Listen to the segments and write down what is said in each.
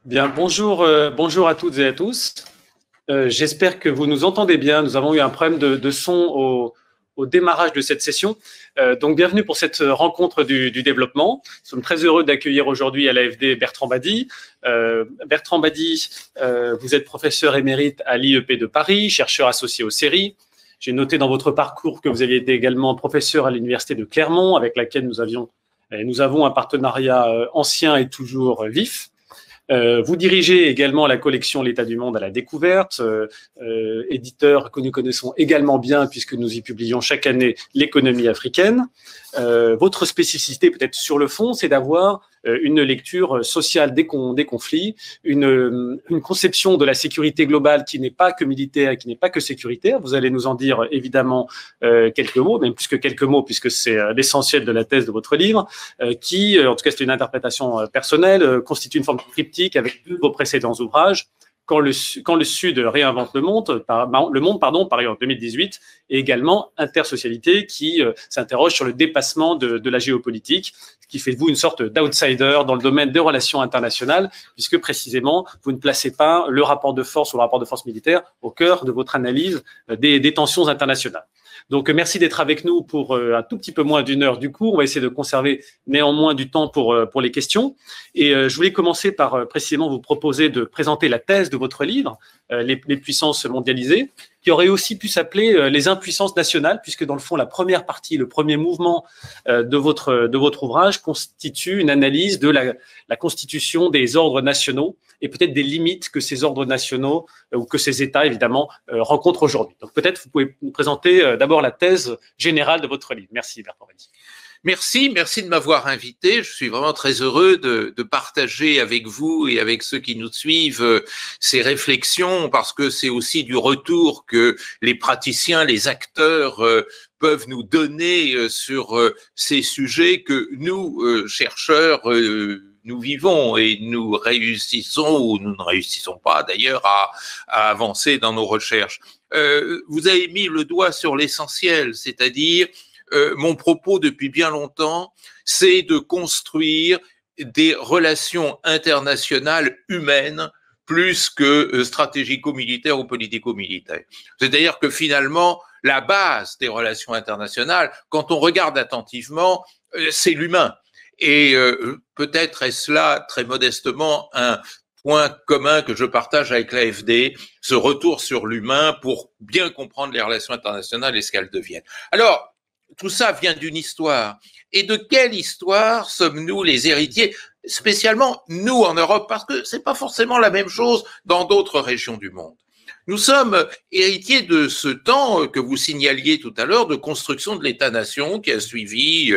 Bien, bonjour à toutes et à tous. J'espère que vous nous entendez bien. Nous avons eu un problème de son au démarrage de cette session. Donc, bienvenue pour cette rencontre du développement. Nous sommes très heureux d'accueillir aujourd'hui à l'AFD Bertrand Bady. Bertrand Bady, vous êtes professeur émérite à l'IEP de Paris, chercheur associé au CERI. J'ai noté dans votre parcours que vous aviez été également professeur à l'Université de Clermont, avec laquelle nous avons un partenariat ancien et toujours vif. Vous dirigez également la collection L'État du monde à la découverte, éditeur que nous connaissons également bien puisque nous y publions chaque année l'économie africaine. Votre spécificité peut-être sur le fond, c'est d'avoir une lecture sociale des conflits, une conception de la sécurité globale qui n'est pas que militaire et qui n'est pas que sécuritaire. Vous allez nous en dire évidemment quelques mots, même plus que quelques mots puisque c'est l'essentiel de la thèse de votre livre, qui, en tout cas c'est une interprétation personnelle, constitue une forme de triptyque avec deux de vos précédents ouvrages. Quand le Sud réinvente le monde, paru en 2018, et également Intersocialité, qui s'interroge sur le dépassement de la géopolitique, ce qui fait de vous une sorte d'outsider dans le domaine des relations internationales, puisque précisément, vous ne placez pas le rapport de force ou le rapport de force militaire au cœur de votre analyse des tensions internationales. Donc, merci d'être avec nous pour un tout petit peu moins d'une heure du cours. On va essayer de conserver néanmoins du temps pour les questions. Et je voulais commencer par précisément vous proposer de présenter la thèse de votre livre, les puissances mondialisées, qui aurait aussi pu s'appeler les impuissances nationales, puisque dans le fond, la première partie, le premier mouvement de votre ouvrage constitue une analyse de la constitution des ordres nationaux et peut-être des limites que ces ordres nationaux ou que ces États, évidemment, rencontrent aujourd'hui. Donc peut-être vous pouvez nous présenter d'abord la thèse générale de votre livre. Merci Bertrand Bady. Merci de m'avoir invité. Je suis vraiment très heureux de partager avec vous et avec ceux qui nous suivent ces réflexions, parce que c'est aussi du retour que les praticiens, les acteurs peuvent nous donner sur ces sujets que nous, chercheurs, nous vivons, et nous réussissons, ou nous ne réussissons pas d'ailleurs, à avancer dans nos recherches. Vous avez mis le doigt sur l'essentiel, c'est-à-dire mon propos depuis bien longtemps, c'est de construire des relations internationales humaines plus que stratégico-militaires ou politico-militaires. C'est-à-dire que finalement, la base des relations internationales, quand on regarde attentivement, c'est l'humain. Et peut-être est-ce là, très modestement, un point commun que je partage avec l'AFD, ce retour sur l'humain pour bien comprendre les relations internationales et ce qu'elles deviennent. Alors, tout ça vient d'une histoire. Et de quelle histoire sommes-nous les héritiers, spécialement nous en Europe, parce que c'est pas forcément la même chose dans d'autres régions du monde. Nous sommes héritiers de ce temps que vous signaliez tout à l'heure de construction de l'État-nation qui a suivi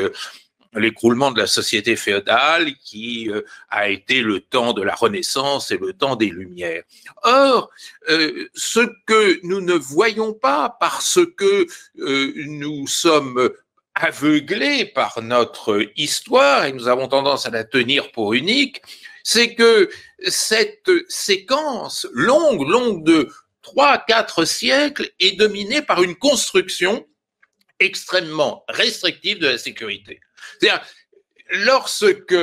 l'écroulement de la société féodale, qui a été le temps de la Renaissance et le temps des Lumières. Or, ce que nous ne voyons pas parce que nous sommes aveuglés par notre histoire et nous avons tendance à la tenir pour unique, c'est que cette séquence longue de 3-4 siècles est dominée par une construction extrêmement restrictive de la sécurité. C'est-à-dire, lorsque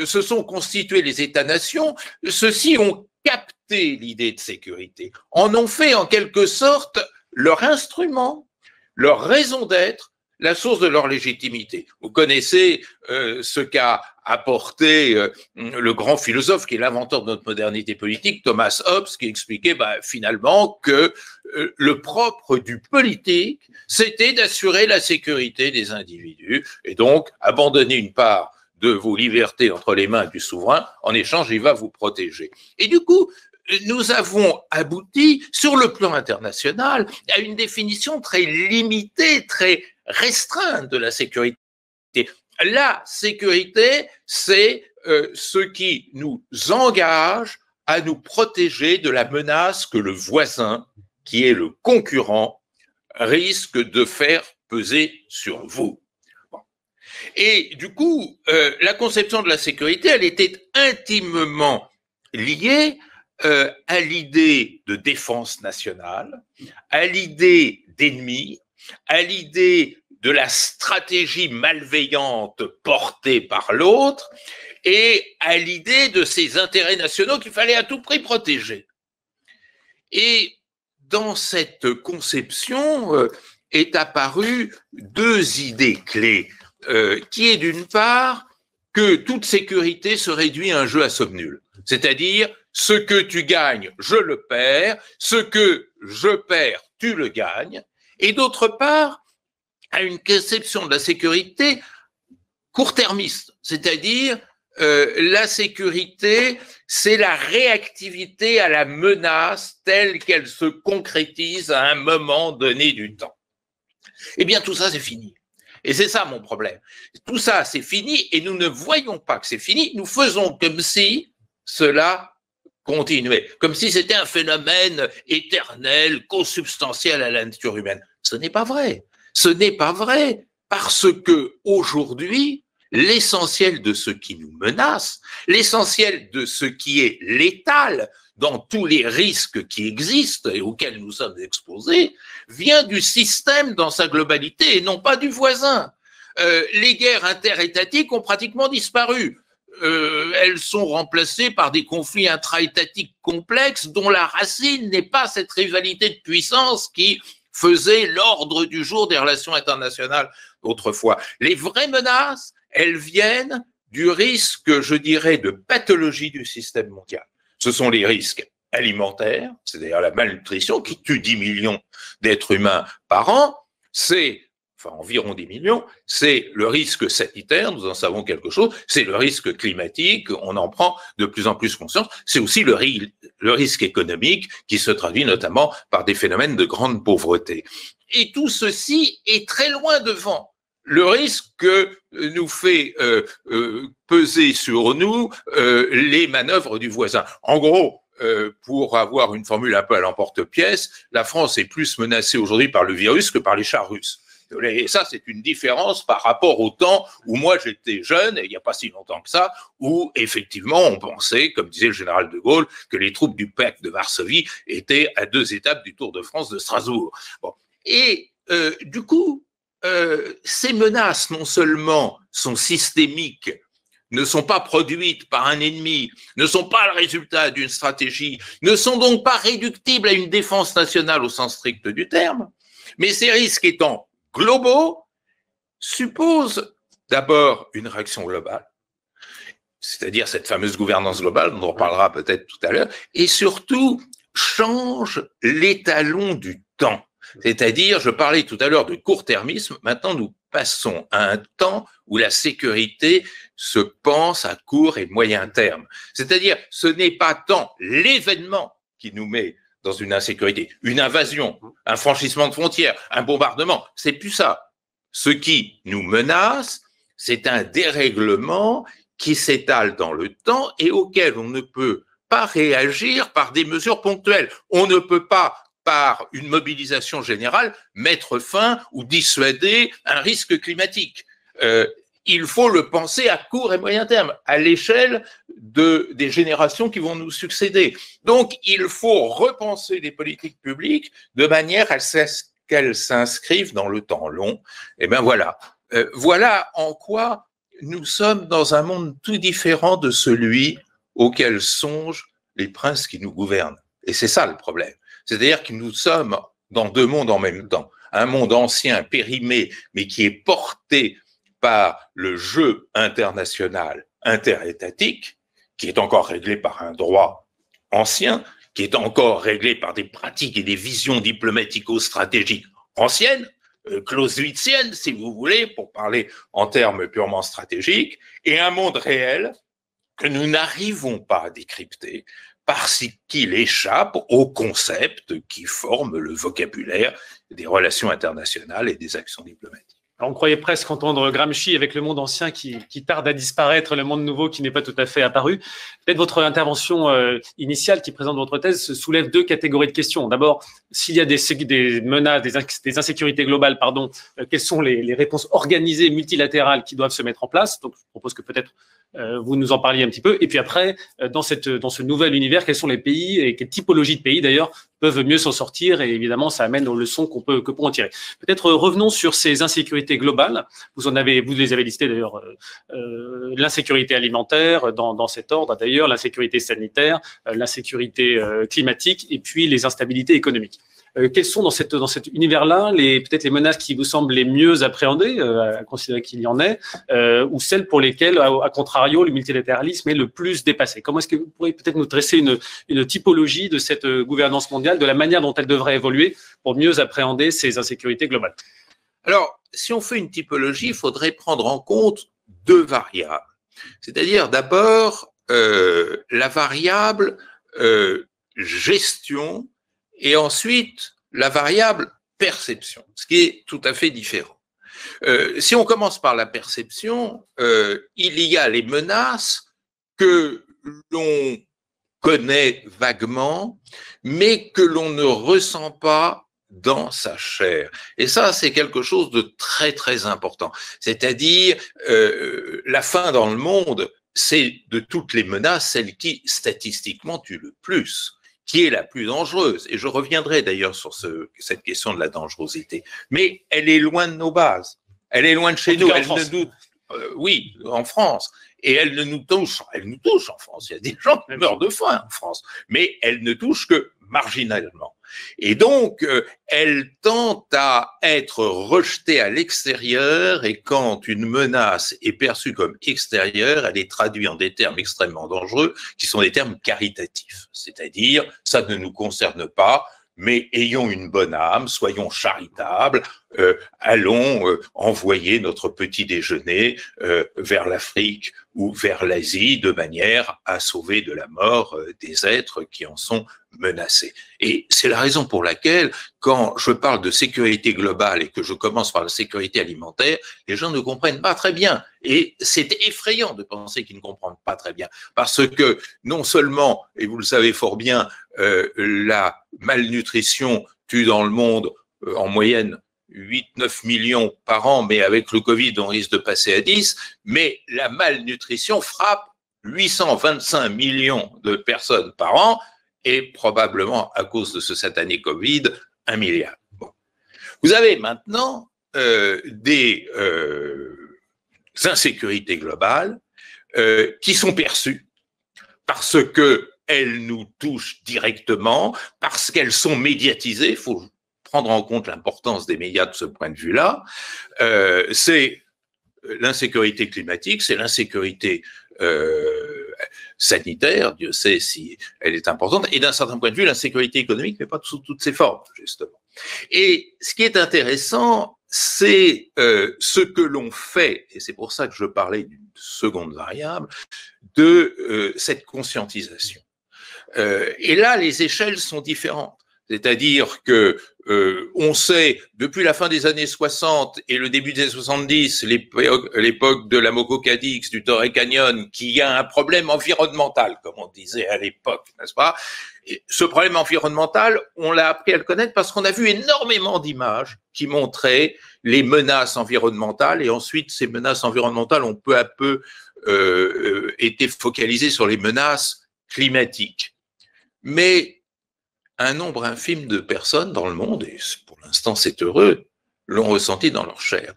se sont constitués les États-nations, ceux-ci ont capté l'idée de sécurité, en ont fait en quelque sorte leur instrument, leur raison d'être, la source de leur légitimité. Vous connaissez ce qu'a apporté le grand philosophe qui est l'inventeur de notre modernité politique, Thomas Hobbes, qui expliquait finalement que le propre du politique, c'était d'assurer la sécurité des individus et donc abandonner une part de vos libertés entre les mains du souverain. En échange, il va vous protéger. Et du coup, nous avons abouti, sur le plan international, à une définition très limitée, très restreinte de la sécurité. La sécurité, c'est ce qui nous engage à nous protéger de la menace que le voisin, qui est le concurrent, risque de faire peser sur vous. Bon. Et du coup, la conception de la sécurité, elle était intimement liée à l'idée de défense nationale, à l'idée d'ennemi, à l'idée de la stratégie malveillante portée par l'autre, et à l'idée de ces intérêts nationaux qu'il fallait à tout prix protéger. Et dans cette conception est apparue deux idées clés, qui est d'une part que toute sécurité se réduit à un jeu à somme nulle, c'est-à-dire ce que tu gagnes, je le perds, ce que je perds, tu le gagnes, et d'autre part à une conception de la sécurité court-termiste, c'est-à-dire la sécurité, c'est la réactivité à la menace telle qu'elle se concrétise à un moment donné du temps. Eh bien, tout ça, c'est fini. Et c'est ça mon problème. Tout ça, c'est fini et nous ne voyons pas que c'est fini. Nous faisons comme si cela continuait, comme si c'était un phénomène éternel, consubstantiel à la nature humaine. Ce n'est pas vrai. Ce n'est pas vrai parce que aujourd'hui, l'essentiel de ce qui nous menace, l'essentiel de ce qui est létal dans tous les risques qui existent et auxquels nous sommes exposés, vient du système dans sa globalité et non pas du voisin. Les guerres interétatiques ont pratiquement disparu. Elles sont remplacées par des conflits intra-étatiques complexes dont la racine n'est pas cette rivalité de puissance qui faisait l'ordre du jour des relations internationales autrefois. Les vraies menaces, elles viennent du risque, je dirais, de pathologie du système mondial. Ce sont les risques alimentaires, c'est-à-dire la malnutrition qui tue 10 millions d'êtres humains par an, c'est, enfin environ 10 millions, c'est le risque sanitaire, nous en savons quelque chose, c'est le risque climatique, on en prend de plus en plus conscience, c'est aussi le risque économique qui se traduit notamment par des phénomènes de grande pauvreté. Et tout ceci est très loin devant le risque que nous fait peser sur nous les manœuvres du voisin. En gros, pour avoir une formule un peu à l'emporte-pièce, la France est plus menacée aujourd'hui par le virus que par les chars russes. Et ça, c'est une différence par rapport au temps où moi j'étais jeune, et il n'y a pas si longtemps que ça, où effectivement on pensait, comme disait le général de Gaulle, que les troupes du pacte de Varsovie étaient à 2 étapes du Tour de France de Strasbourg. Bon. Et du coup, ces menaces non seulement sont systémiques, ne sont pas produites par un ennemi, ne sont pas le résultat d'une stratégie, ne sont donc pas réductibles à une défense nationale au sens strict du terme, mais ces risques étant globaux, supposent d'abord une réaction globale, c'est-à-dire cette fameuse gouvernance globale dont on parlera peut-être tout à l'heure, et surtout changent l'étalon du temps. C'est-à-dire, je parlais tout à l'heure de court-termisme, maintenant nous passons à un temps où la sécurité se pense à court et moyen terme. C'est-à-dire, ce n'est pas tant l'événement qui nous met dans une insécurité, une invasion, un franchissement de frontières, un bombardement, c'est plus ça. Ce qui nous menace, c'est un dérèglement qui s'étale dans le temps et auquel on ne peut pas réagir par des mesures ponctuelles. On ne peut pas, par une mobilisation générale, mettre fin ou dissuader un risque climatique. Il faut le penser à court et moyen terme, à l'échelle des générations qui vont nous succéder. Donc, il faut repenser les politiques publiques de manière à ce qu'elles s'inscrivent dans le temps long. Et bien voilà. Voilà en quoi nous sommes dans un monde tout différent de celui auquel songent les princes qui nous gouvernent. Et c'est ça le problème. C'est-à-dire que nous sommes dans deux mondes en même temps. Un monde ancien, périmé, mais qui est porté par le jeu international interétatique, qui est encore réglé par un droit ancien, qui est encore réglé par des pratiques et des visions diplomatico-stratégiques anciennes, clausewitziennes, si vous voulez, pour parler en termes purement stratégiques, et un monde réel que nous n'arrivons pas à décrypter parce qu'il échappe aux concepts qui forment le vocabulaire des relations internationales et des actions diplomatiques. Alors, on croyait presque entendre Gramsci avec le monde ancien qui tarde à disparaître, le monde nouveau qui n'est pas tout à fait apparu. Peut-être votre intervention initiale qui présente votre thèse soulève deux catégories de questions. D'abord, s'il y a des menaces, des insécurités globales, quelles sont les réponses organisées multilatérales qui doivent se mettre en place? Donc, je propose que peut-être Vous nous en parliez un petit peu. Et puis après, dans ce nouvel univers, quels sont les pays et quelle typologie de pays d'ailleurs peuvent mieux s'en sortir, et évidemment, ça amène aux leçons que peut en tirer. Peut-être revenons sur ces insécurités globales. Vous les avez listées d'ailleurs, l'insécurité alimentaire dans cet ordre d'ailleurs, l'insécurité sanitaire, l'insécurité climatique et puis les instabilités économiques. Quelles sont dans cet univers-là peut-être les menaces qui vous semblent les mieux appréhendées, à considérer qu'il y en ait, ou celles pour lesquelles, à contrario, le multilatéralisme est le plus dépassé? Comment est-ce que vous pourriez peut-être nous dresser une typologie de cette gouvernance mondiale, de la manière dont elle devrait évoluer pour mieux appréhender ces insécurités globales? Alors, si on fait une typologie, il faudrait prendre en compte deux variables. C'est-à-dire d'abord la variable gestion, et ensuite la variable perception, ce qui est tout à fait différent. Si on commence par la perception, il y a les menaces que l'on connaît vaguement, mais que l'on ne ressent pas dans sa chair. Et ça, c'est quelque chose de très, très important. C'est-à-dire, la faim dans le monde, c'est de toutes les menaces, celle qui, statistiquement, tue le plus, qui est la plus dangereuse. Et je reviendrai d'ailleurs sur cette question de la dangerosité. Mais elle est loin de nos bases. Elle est loin de chez nous. Oui, en France. Et elle nous touche en France. Il y a des gens qui meurent de faim en France. Mais elle ne touche que marginalement. Et donc, elle tend à être rejetée à l'extérieur, et quand une menace est perçue comme extérieure, elle est traduite en des termes extrêmement dangereux, qui sont des termes caritatifs. C'est-à-dire, ça ne nous concerne pas, mais ayons une bonne âme, soyons charitables, allons envoyer notre petit déjeuner vers l'Afrique ou vers l'Asie de manière à sauver de la mort des êtres qui en sont menacés. Et c'est la raison pour laquelle, quand je parle de sécurité globale et que je commence par la sécurité alimentaire, les gens ne comprennent pas très bien. Et c'est effrayant de penser qu'ils ne comprennent pas très bien. Parce que non seulement, et vous le savez fort bien, la malnutrition tue dans le monde en moyenne 8-9 millions par an, mais avec le Covid, on risque de passer à 10, mais la malnutrition frappe 825 millions de personnes par an, et probablement, à cause de ce satané Covid, 1 milliard. Bon. Vous avez maintenant des insécurités globales qui sont perçues parce qu'elles nous touchent directement, parce qu'elles sont médiatisées. Il faut prendre en compte l'importance des médias de ce point de vue-là. C'est l'insécurité climatique, c'est l'insécurité sanitaire, Dieu sait si elle est importante, et d'un certain point de vue, l'insécurité économique, mais pas sous toutes ses formes, justement. Et ce qui est intéressant, c'est ce que l'on fait, et c'est pour ça que je parlais d'une seconde variable, de cette conscientisation. Et là, les échelles sont différentes. C'est-à-dire que on sait, depuis la fin des années 60 et le début des années 70, l'époque de la Moco Cadix, du Torrey Canyon, qu'il y a un problème environnemental, comme on disait à l'époque, n'est-ce pas? Et ce problème environnemental, on l'a appris à le connaître parce qu'on a vu énormément d'images qui montraient les menaces environnementales, et ensuite ces menaces environnementales ont peu à peu été focalisées sur les menaces climatiques. Mais un nombre infime de personnes dans le monde, et pour l'instant c'est heureux, l'ont ressenti dans leur chair.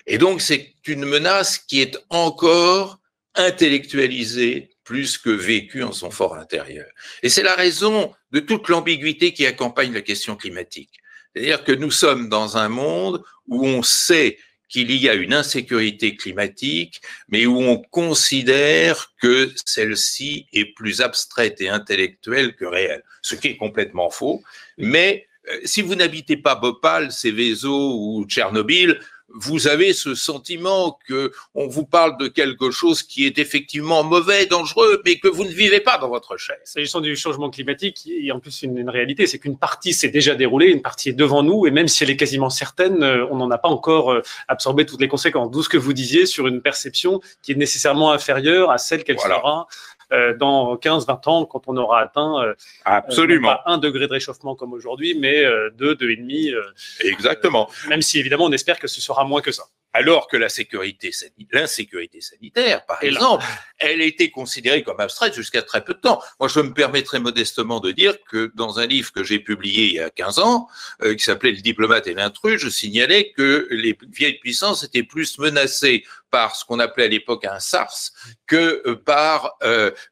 Et donc c'est une menace qui est encore intellectualisée plus que vécue en son fort intérieur. Et c'est la raison de toute l'ambiguïté qui accompagne la question climatique. C'est-à-dire que nous sommes dans un monde où on sait qu'il y a une insécurité climatique, mais où on considère que celle-ci est plus abstraite et intellectuelle que réelle, ce qui est complètement faux. Mais si vous n'habitez pas Bhopal, Seveso ou Tchernobyl, vous avez ce sentiment que on vous parle de quelque chose qui est effectivement mauvais, dangereux, mais que vous ne vivez pas dans votre chair. S'agissant du changement climatique, il y a en plus une réalité, c'est qu'une partie s'est déjà déroulée, une partie est devant nous, et même si elle est quasiment certaine, on n'en a pas encore absorbé toutes les conséquences. D'où ce que vous disiez sur une perception qui est nécessairement inférieure à celle qu'elle sera dans 15-20 ans, quand on aura atteint absolument pas 1 degré de réchauffement comme aujourd'hui, mais 2, 2,5. Exactement. Même si évidemment on espère que ce sera moins que ça. alors que l'insécurité sanitaire, par exemple, elle était considérée comme abstraite jusqu'à très peu de temps. Moi, je me permettrai modestement de dire que dans un livre que j'ai publié il y a 15 ans, qui s'appelait « Le diplomate et l'intrus », je signalais que les vieilles puissances étaient plus menacées par ce qu'on appelait à l'époque un SARS que par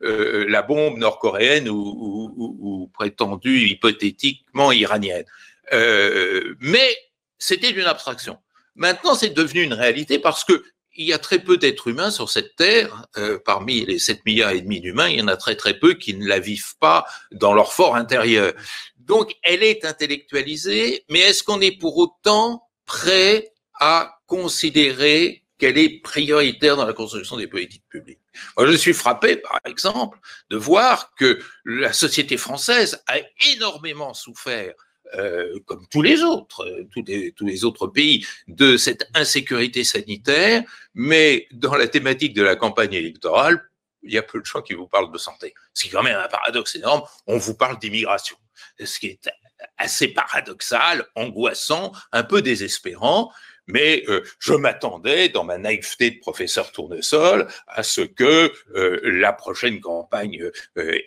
la bombe nord-coréenne ou prétendue hypothétiquement iranienne. Mais c'était une abstraction. Maintenant, c'est devenu une réalité parce que il y a très peu d'êtres humains sur cette terre. Parmi les 7,5 milliards d'humains, il y en a très très peu qui ne la vivent pas dans leur fort intérieur. Donc, elle est intellectualisée, mais est-ce qu'on est pour autant prêt à considérer qu'elle est prioritaire dans la construction des politiques publiques? Moi, je suis frappé, par exemple, de voir que la société française a énormément souffert, comme tous les autres pays, de cette insécurité sanitaire, mais dans la thématique de la campagne électorale, il y a peu de gens qui vous parlent de santé. Ce qui est quand même un paradoxe énorme. On vous parle d'immigration, ce qui est assez paradoxal, angoissant, un peu désespérant. Mais je m'attendais, dans ma naïveté de professeur Tournesol, à ce que la prochaine campagne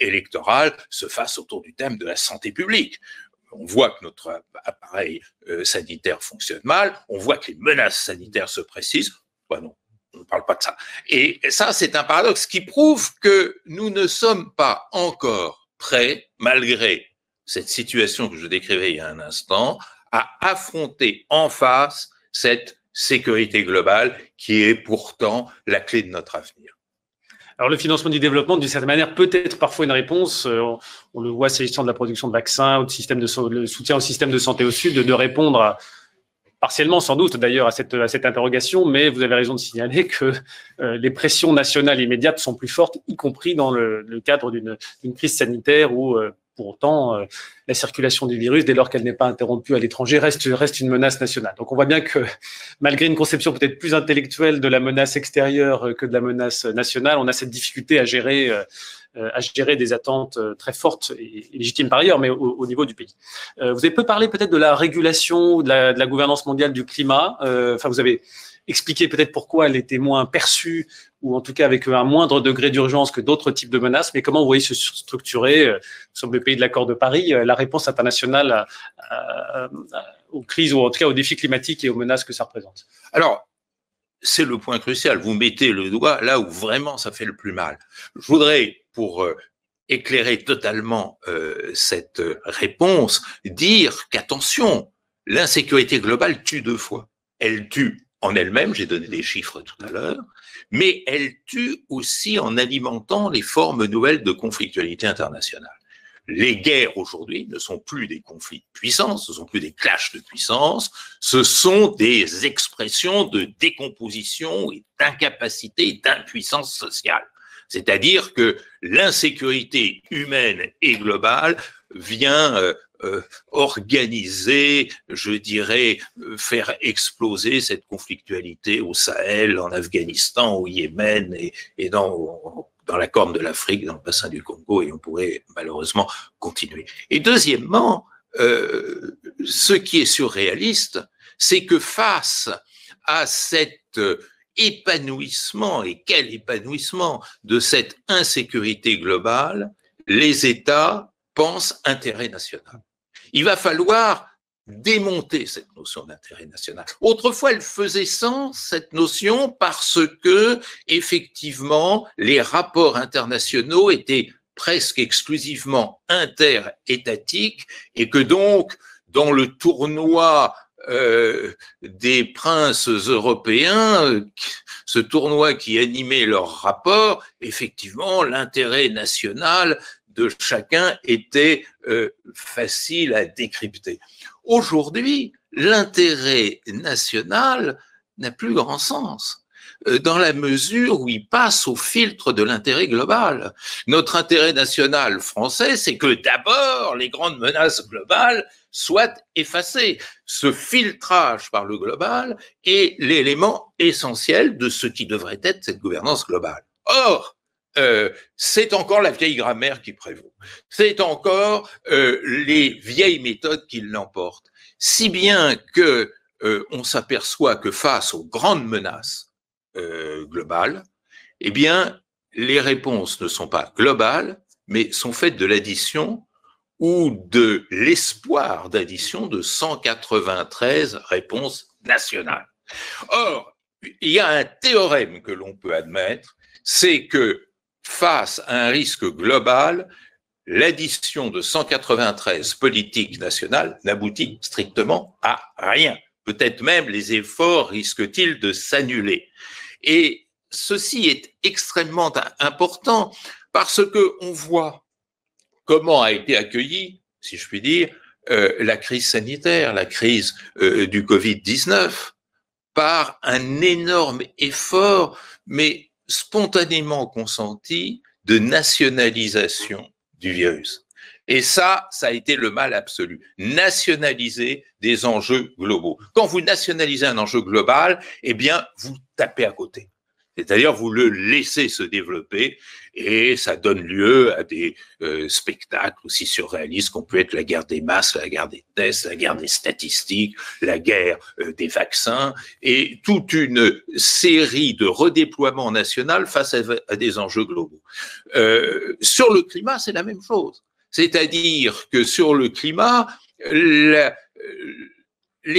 électorale se fasse autour du thème de la santé publique. On voit que notre appareil sanitaire fonctionne mal, on voit que les menaces sanitaires se précisent. Ben non, on ne parle pas de ça. Et ça, c'est un paradoxe qui prouve que nous ne sommes pas encore prêts, malgré cette situation que je décrivais il y a un instant, à affronter en face cette sécurité globale qui est pourtant la clé de notre avenir. Alors, le financement du développement, d'une certaine manière, peut être parfois une réponse. On le voit s'agissant de la production de vaccins ou de le soutien au système de santé au Sud, de répondre partiellement, sans doute, d'ailleurs, à cette interrogation. Mais vous avez raison de signaler que les pressions nationales immédiates sont plus fortes, y compris dans le cadre d'une crise sanitaire où, pour autant, la circulation du virus, dès lors qu'elle n'est pas interrompue à l'étranger, reste une menace nationale. Donc, on voit bien que, malgré une conception peut-être plus intellectuelle de la menace extérieure que de la menace nationale, on a cette difficulté à gérer des attentes très fortes et légitimes par ailleurs, mais au niveau du pays. Vous avez peu parlé peut-être de la régulation, de la gouvernance mondiale du climat. Enfin, vous avez expliqué peut-être pourquoi elle était moins perçue, ou en tout cas avec un moindre degré d'urgence que d'autres types de menaces, mais comment vous voyez se structurer, nous sommes le pays de l'accord de Paris, la réponse internationale aux crises, ou en tout cas aux défis climatiques et aux menaces que ça représente? Alors, c'est le point crucial. Vous mettez le doigt là où vraiment ça fait le plus mal. Je voudrais, pour éclairer totalement cette réponse, dire qu'attention, l'insécurité globale tue deux fois. Elle tue en elle-même, j'ai donné des chiffres tout à l'heure, mais elle tue aussi en alimentant les formes nouvelles de conflictualité internationale. Les guerres aujourd'hui ne sont plus des conflits de puissance, ce sont plus des clashs de puissance, ce sont des expressions de décomposition et d'incapacité et d'impuissance sociale. C'est-à-dire que l'insécurité humaine et globale vient organiser, je dirais, faire exploser cette conflictualité au Sahel, en Afghanistan, au Yémen et dans la Corne de l'Afrique, dans le bassin du Congo, et on pourrait malheureusement continuer. Et deuxièmement, ce qui est surréaliste, c'est que face à cet épanouissement, et quel épanouissement, de cette insécurité globale, les États pensent intérêt national. Il va falloir démonter cette notion d'intérêt national. Autrefois, elle faisait sens, cette notion, parce que, effectivement, les rapports internationaux étaient presque exclusivement interétatiques et que donc, dans le tournoi des princes européens, ce tournoi qui animait leurs rapports, effectivement, l'intérêt national de chacun était facile à décrypter. Aujourd'hui, l'intérêt national n'a plus grand sens, dans la mesure où il passe au filtre de l'intérêt global. Notre intérêt national français, c'est que d'abord les grandes menaces globales soient effacées. Ce filtrage par le global est l'élément essentiel de ce qui devrait être cette gouvernance globale. Or, c'est encore la vieille grammaire qui prévaut. C'est encore les vieilles méthodes qui l'emportent. Si bien que on s'aperçoit que face aux grandes menaces globales, eh bien, les réponses ne sont pas globales, mais sont faites de l'addition ou de l'espoir d'addition de 193 réponses nationales. Or, il y a un théorème que l'on peut admettre, c'est que face à un risque global, l'addition de 193 politiques nationales n'aboutit strictement à rien. Peut-être même les efforts risquent-ils de s'annuler. Et ceci est extrêmement important parce qu'on voit comment a été accueillie, si je puis dire, la crise sanitaire, la crise du Covid-19, par un énorme effort, mais spontanément consenti, de nationalisation du virus. Et ça a été le mal absolu. Nationaliser des enjeux globaux. Quand vous nationalisez un enjeu global, eh bien, vous tapez à côté. C'est-à-dire, vous le laissez se développer et ça donne lieu à des spectacles aussi surréalistes qu'on peut être la guerre des masques, la guerre des tests, la guerre des statistiques, la guerre des vaccins et toute une série de redéploiements nationaux face à des enjeux globaux. Sur le climat, c'est la même chose. C'est-à-dire que sur le climat, les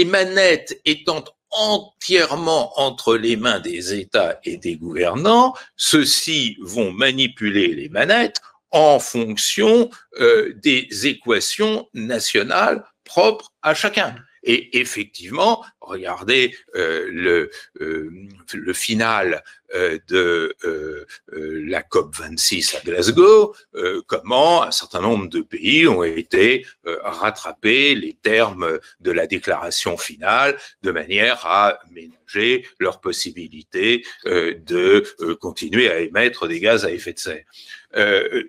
manettes étant entièrement entre les mains des États et des gouvernants, ceux-ci vont manipuler les manettes en fonction des équations nationales propres à chacun. Et effectivement, regardez le final de la COP26 à Glasgow, comment un certain nombre de pays ont été rattrapés les termes de la déclaration finale de manière à ménager leur possibilité de continuer à émettre des gaz à effet de serre.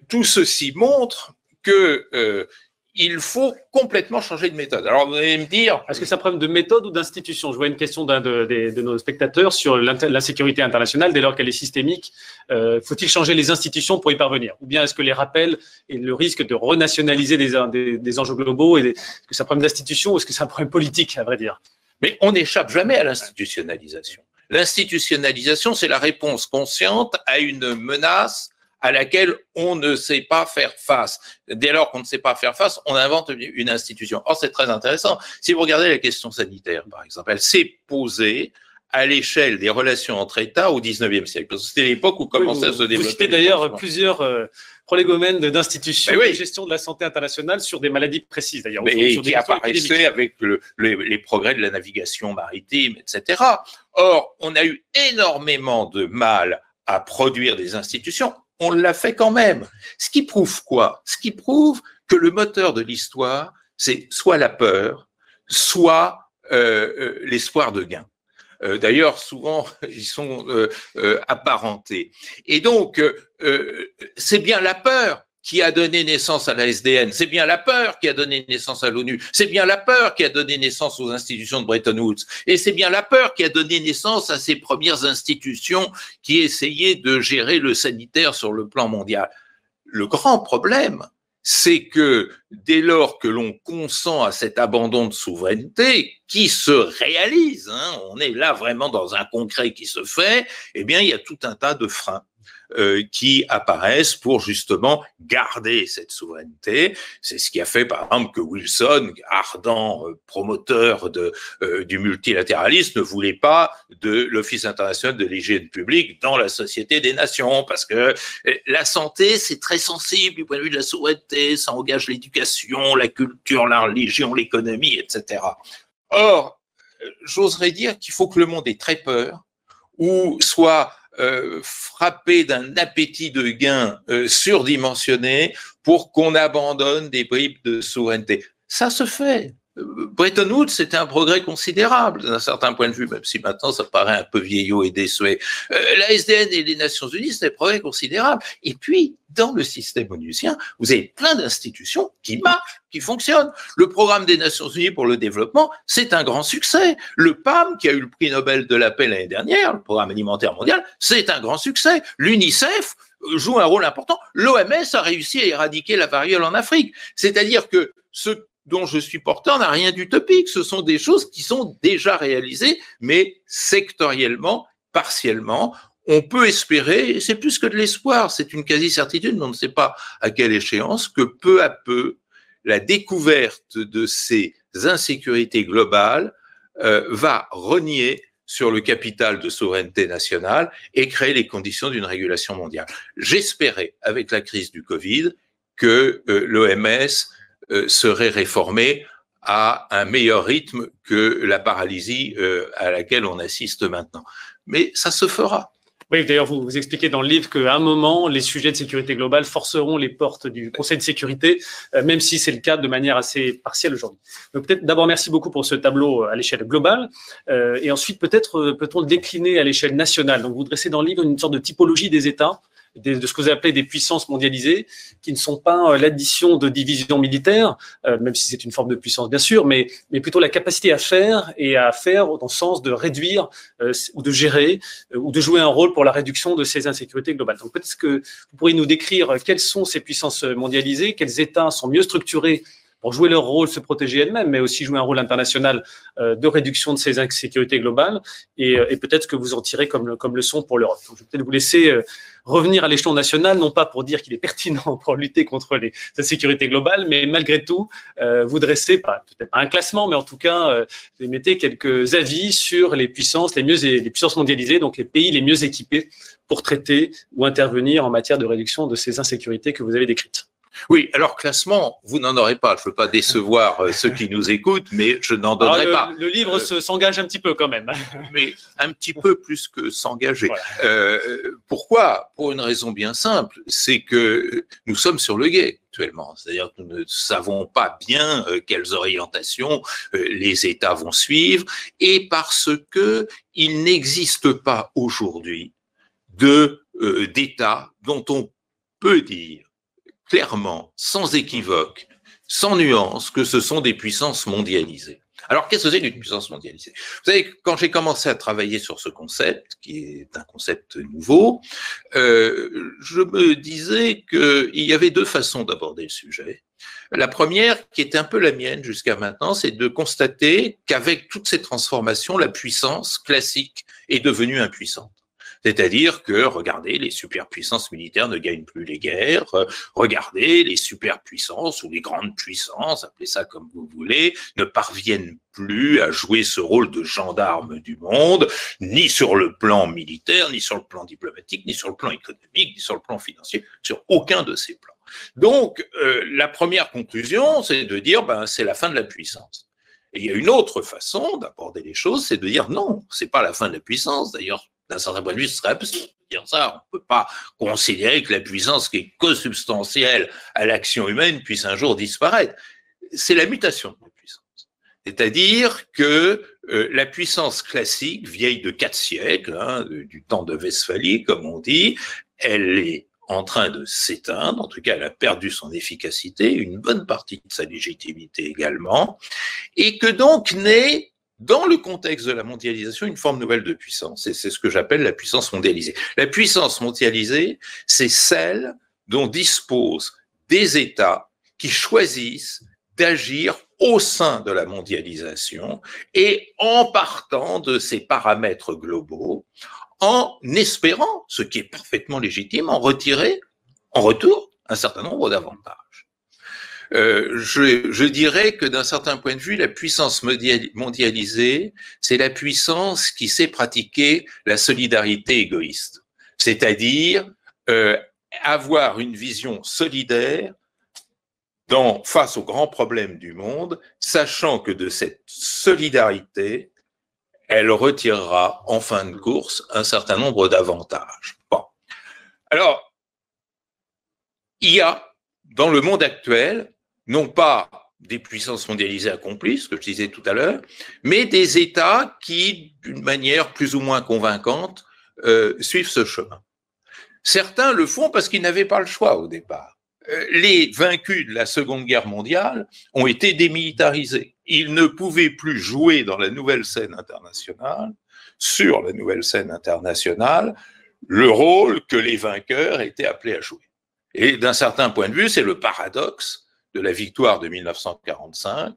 Tout ceci montre que il faut complètement changer de méthode. Alors, vous allez me dire… Est-ce que c'est un problème de méthode ou d'institution? Je vois une question d'un de nos spectateurs sur l'insécurité internationale, dès lors qu'elle est systémique. Faut-il changer les institutions pour y parvenir? Ou bien est-ce que les rappels et le risque de renationaliser des enjeux globaux, est-ce que c'est un problème d'institution ou est-ce que c'est un problème politique, à vrai dire? Mais on n'échappe jamais à l'institutionnalisation. L'institutionnalisation, c'est la réponse consciente à une menace à laquelle on ne sait pas faire face. Dès lors qu'on ne sait pas faire face, on invente une institution. Or, c'est très intéressant. Si vous regardez la question sanitaire, par exemple, elle s'est posée à l'échelle des relations entre États au XIXe siècle. Parce que c'était l'époque où commençait à se développer. Vous citez d'ailleurs plusieurs prolégomènes d'institutions de gestion de la santé internationale sur des maladies précises, d'ailleurs. Mais qui apparaissaient avec les progrès de la navigation maritime, etc. Or, on a eu énormément de mal à produire des institutions. On l'a fait quand même. Ce qui prouve quoi? Ce qui prouve que le moteur de l'histoire, c'est soit la peur, soit l'espoir de gain. D'ailleurs, souvent, ils sont apparentés. Et donc, c'est bien la peur qui a donné naissance à la SDN, c'est bien la peur qui a donné naissance à l'ONU, c'est bien la peur qui a donné naissance aux institutions de Bretton Woods, et c'est bien la peur qui a donné naissance à ces premières institutions qui essayaient de gérer le sanitaire sur le plan mondial. Le grand problème, c'est que dès lors que l'on consent à cet abandon de souveraineté qui se réalise, on est là vraiment dans un concret qui se fait, eh bien il y a tout un tas de freins qui apparaissent pour justement garder cette souveraineté. C'est ce qui a fait par exemple que Wilson, ardent promoteur du multilatéralisme, ne voulait pas de l'Office international de l'hygiène publique dans la Société des Nations, parce que la santé, c'est très sensible du point de vue de la souveraineté, ça engage l'éducation, la culture, la religion, l'économie, etc. Or, j'oserais dire qu'il faut que le monde ait très peur, ou soit frappé d'un appétit de gain surdimensionné pour qu'on abandonne des bribes de souveraineté. Ça se fait. Bretton Woods, c'était un progrès considérable d'un certain point de vue, même si maintenant ça paraît un peu vieillot et désuet. La SDN et les Nations Unies, c'était un progrès considérable. Et puis, dans le système onusien, vous avez plein d'institutions qui marchent, qui fonctionnent. Le programme des Nations Unies pour le développement, c'est un grand succès. Le PAM, qui a eu le prix Nobel de la paix l'année dernière, le programme alimentaire mondial, c'est un grand succès. L'UNICEF joue un rôle important. L'OMS a réussi à éradiquer la variole en Afrique. C'est-à-dire que ce dont je suis porteur n'a rien d'utopique. Ce sont des choses qui sont déjà réalisées, mais sectoriellement, partiellement. On peut espérer, et c'est plus que de l'espoir, c'est une quasi-certitude, mais on ne sait pas à quelle échéance, que peu à peu, la découverte de ces insécurités globales va renier sur le capital de souveraineté nationale et créer les conditions d'une régulation mondiale. J'espérais, avec la crise du Covid, que l'OMS serait réformée à un meilleur rythme que la paralysie à laquelle on assiste maintenant. Mais ça se fera. Oui, d'ailleurs, vous expliquez dans le livre qu'à un moment, les sujets de sécurité globale forceront les portes du Conseil de sécurité, même si c'est le cas de manière assez partielle aujourd'hui. Donc peut-être d'abord, merci beaucoup pour ce tableau à l'échelle globale. Et ensuite, peut-être peut-on le décliner à l'échelle nationale. Donc vous dressez dans le livre une sorte de typologie des États, de ce que vous appelez des puissances mondialisées, qui ne sont pas l'addition de divisions militaires, même si c'est une forme de puissance bien sûr, mais plutôt la capacité à faire dans le sens de réduire ou de gérer ou de jouer un rôle pour la réduction de ces insécurités globales. Donc peut-être que vous pourriez nous décrire quelles sont ces puissances mondialisées, quels États sont mieux structurés pour jouer leur rôle, se protéger elles-mêmes, mais aussi jouer un rôle international de réduction de ces insécurités globales, et peut-être ce que vous en tirez comme leçon pour l'Europe. Donc, je vais peut-être vous laisser revenir à l'échelon national, non pas pour dire qu'il est pertinent pour lutter contre les insécurités globales, mais malgré tout, vous dressez, peut-être pas un classement, mais en tout cas, vous mettez quelques avis sur les puissances les puissances mondialisées, donc les pays les mieux équipés pour traiter ou intervenir en matière de réduction de ces insécurités que vous avez décrites. Oui, alors classement, vous n'en aurez pas. Je ne veux pas décevoir ceux qui nous écoutent, mais je n'en donnerai pas. Le livre s'engage un petit peu quand même. Mais un petit peu plus que s'engager. Voilà. Pourquoi? Pour une raison bien simple, c'est que nous sommes sur le gué actuellement. C'est-à-dire que nous ne savons pas bien quelles orientations les États vont suivre, et parce que il n'existe pas aujourd'hui d'État dont on peut dire clairement, sans équivoque, sans nuance, que ce sont des puissances mondialisées. Alors, qu'est-ce que c'est qu'une puissance mondialisée? Vous savez, quand j'ai commencé à travailler sur ce concept, qui est un concept nouveau, je me disais qu'il y avait deux façons d'aborder le sujet. La première, qui était un peu la mienne jusqu'à maintenant, c'est de constater qu'avec toutes ces transformations, la puissance classique est devenue impuissante. C'est-à-dire que, regardez, les superpuissances militaires ne gagnent plus les guerres, regardez, les superpuissances ou les grandes puissances, appelez ça comme vous voulez, ne parviennent plus à jouer ce rôle de gendarme du monde, ni sur le plan militaire, ni sur le plan diplomatique, ni sur le plan économique, ni sur le plan financier, sur aucun de ces plans. Donc, la première conclusion, c'est de dire, c'est la fin de la puissance. Et il y a une autre façon d'aborder les choses, c'est de dire non, c'est pas la fin de la puissance. D'ailleurs, d'un certain point de vue, ce serait absurde de dire ça. On ne peut pas considérer que la puissance qui est consubstantielle à l'action humaine puisse un jour disparaître. C'est la mutation de la puissance. C'est-à-dire que la puissance classique, vieille de 4 siècles, du temps de Westphalie, comme on dit, elle est en train de s'éteindre, en tout cas elle a perdu son efficacité, une bonne partie de sa légitimité également, et que donc naît dans le contexte de la mondialisation une forme nouvelle de puissance, et c'est ce que j'appelle la puissance mondialisée. La puissance mondialisée, c'est celle dont disposent des États qui choisissent d'agir au sein de la mondialisation et en partant de ces paramètres globaux, en espérant, ce qui est parfaitement légitime, en retirer en retour un certain nombre d'avantages. Je dirais que d'un certain point de vue, la puissance mondialisée, c'est la puissance qui sait pratiquer la solidarité égoïste, c'est-à-dire avoir une vision solidaire face aux grands problèmes du monde, sachant que de cette solidarité, elle retirera en fin de course un certain nombre d'avantages. Bon. Alors, il y a dans le monde actuel, non pas des puissances mondialisées accomplies, ce que je disais tout à l'heure, mais des États qui, d'une manière plus ou moins convaincante, suivent ce chemin. Certains le font parce qu'ils n'avaient pas le choix au départ. Les vaincus de la Seconde Guerre mondiale ont été démilitarisés. Ils ne pouvaient plus jouer dans la nouvelle scène internationale, sur la nouvelle scène internationale, le rôle que les vainqueurs étaient appelés à jouer. Et d'un certain point de vue, c'est le paradoxe de la victoire de 1945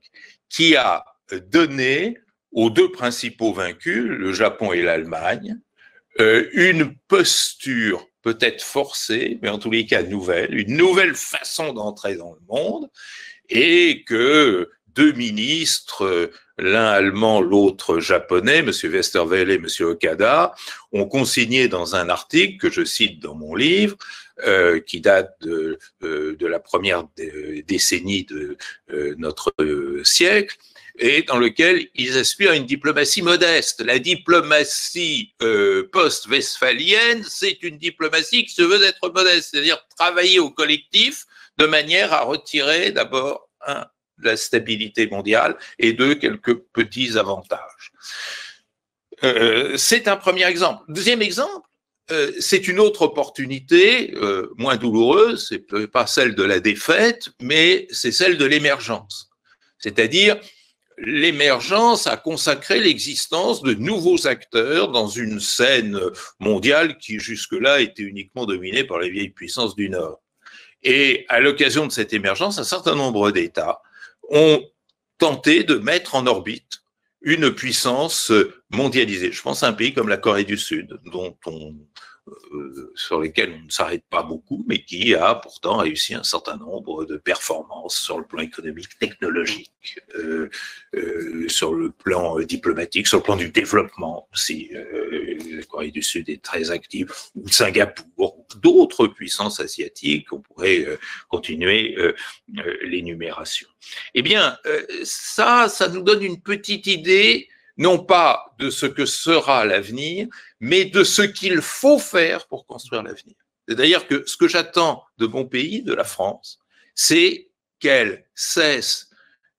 qui a donné aux deux principaux vaincus, le Japon et l'Allemagne, une posture peut-être forcée, mais en tous les cas nouvelle, une nouvelle façon d'entrer dans le monde, et que deux ministres, l'un allemand, l'autre japonais, M. Westerwelle et M. Okada, ont consigné dans un article que je cite dans mon livre, qui date de la première décennie de notre siècle, et dans lequel ils aspirent à une diplomatie modeste. La diplomatie post-westphalienne, c'est une diplomatie qui se veut être modeste, c'est-à-dire travailler au collectif de manière à retirer d'abord la stabilité mondiale et deux, quelques petits avantages. C'est un premier exemple. Deuxième exemple, c'est une autre opportunité, moins douloureuse, c'est pas celle de la défaite, mais c'est celle de l'émergence. C'est-à-dire, l'émergence a consacré l'existence de nouveaux acteurs dans une scène mondiale qui jusque-là était uniquement dominée par les vieilles puissances du Nord. Et à l'occasion de cette émergence, un certain nombre d'États ont tenté de mettre en orbite une puissance mondialisée. Je pense à un pays comme la Corée du Sud, sur lesquels on ne s'arrête pas beaucoup, mais qui a pourtant réussi un certain nombre de performances sur le plan économique, technologique, sur le plan diplomatique, sur le plan du développement aussi. La Corée du Sud est très active, ou Singapour, d'autres puissances asiatiques, on pourrait continuer l'énumération. Eh bien, ça nous donne une petite idée, non pas de ce que sera l'avenir, mais de ce qu'il faut faire pour construire l'avenir. C'est-à-dire que ce que j'attends de mon pays, de la France, c'est qu'elle cesse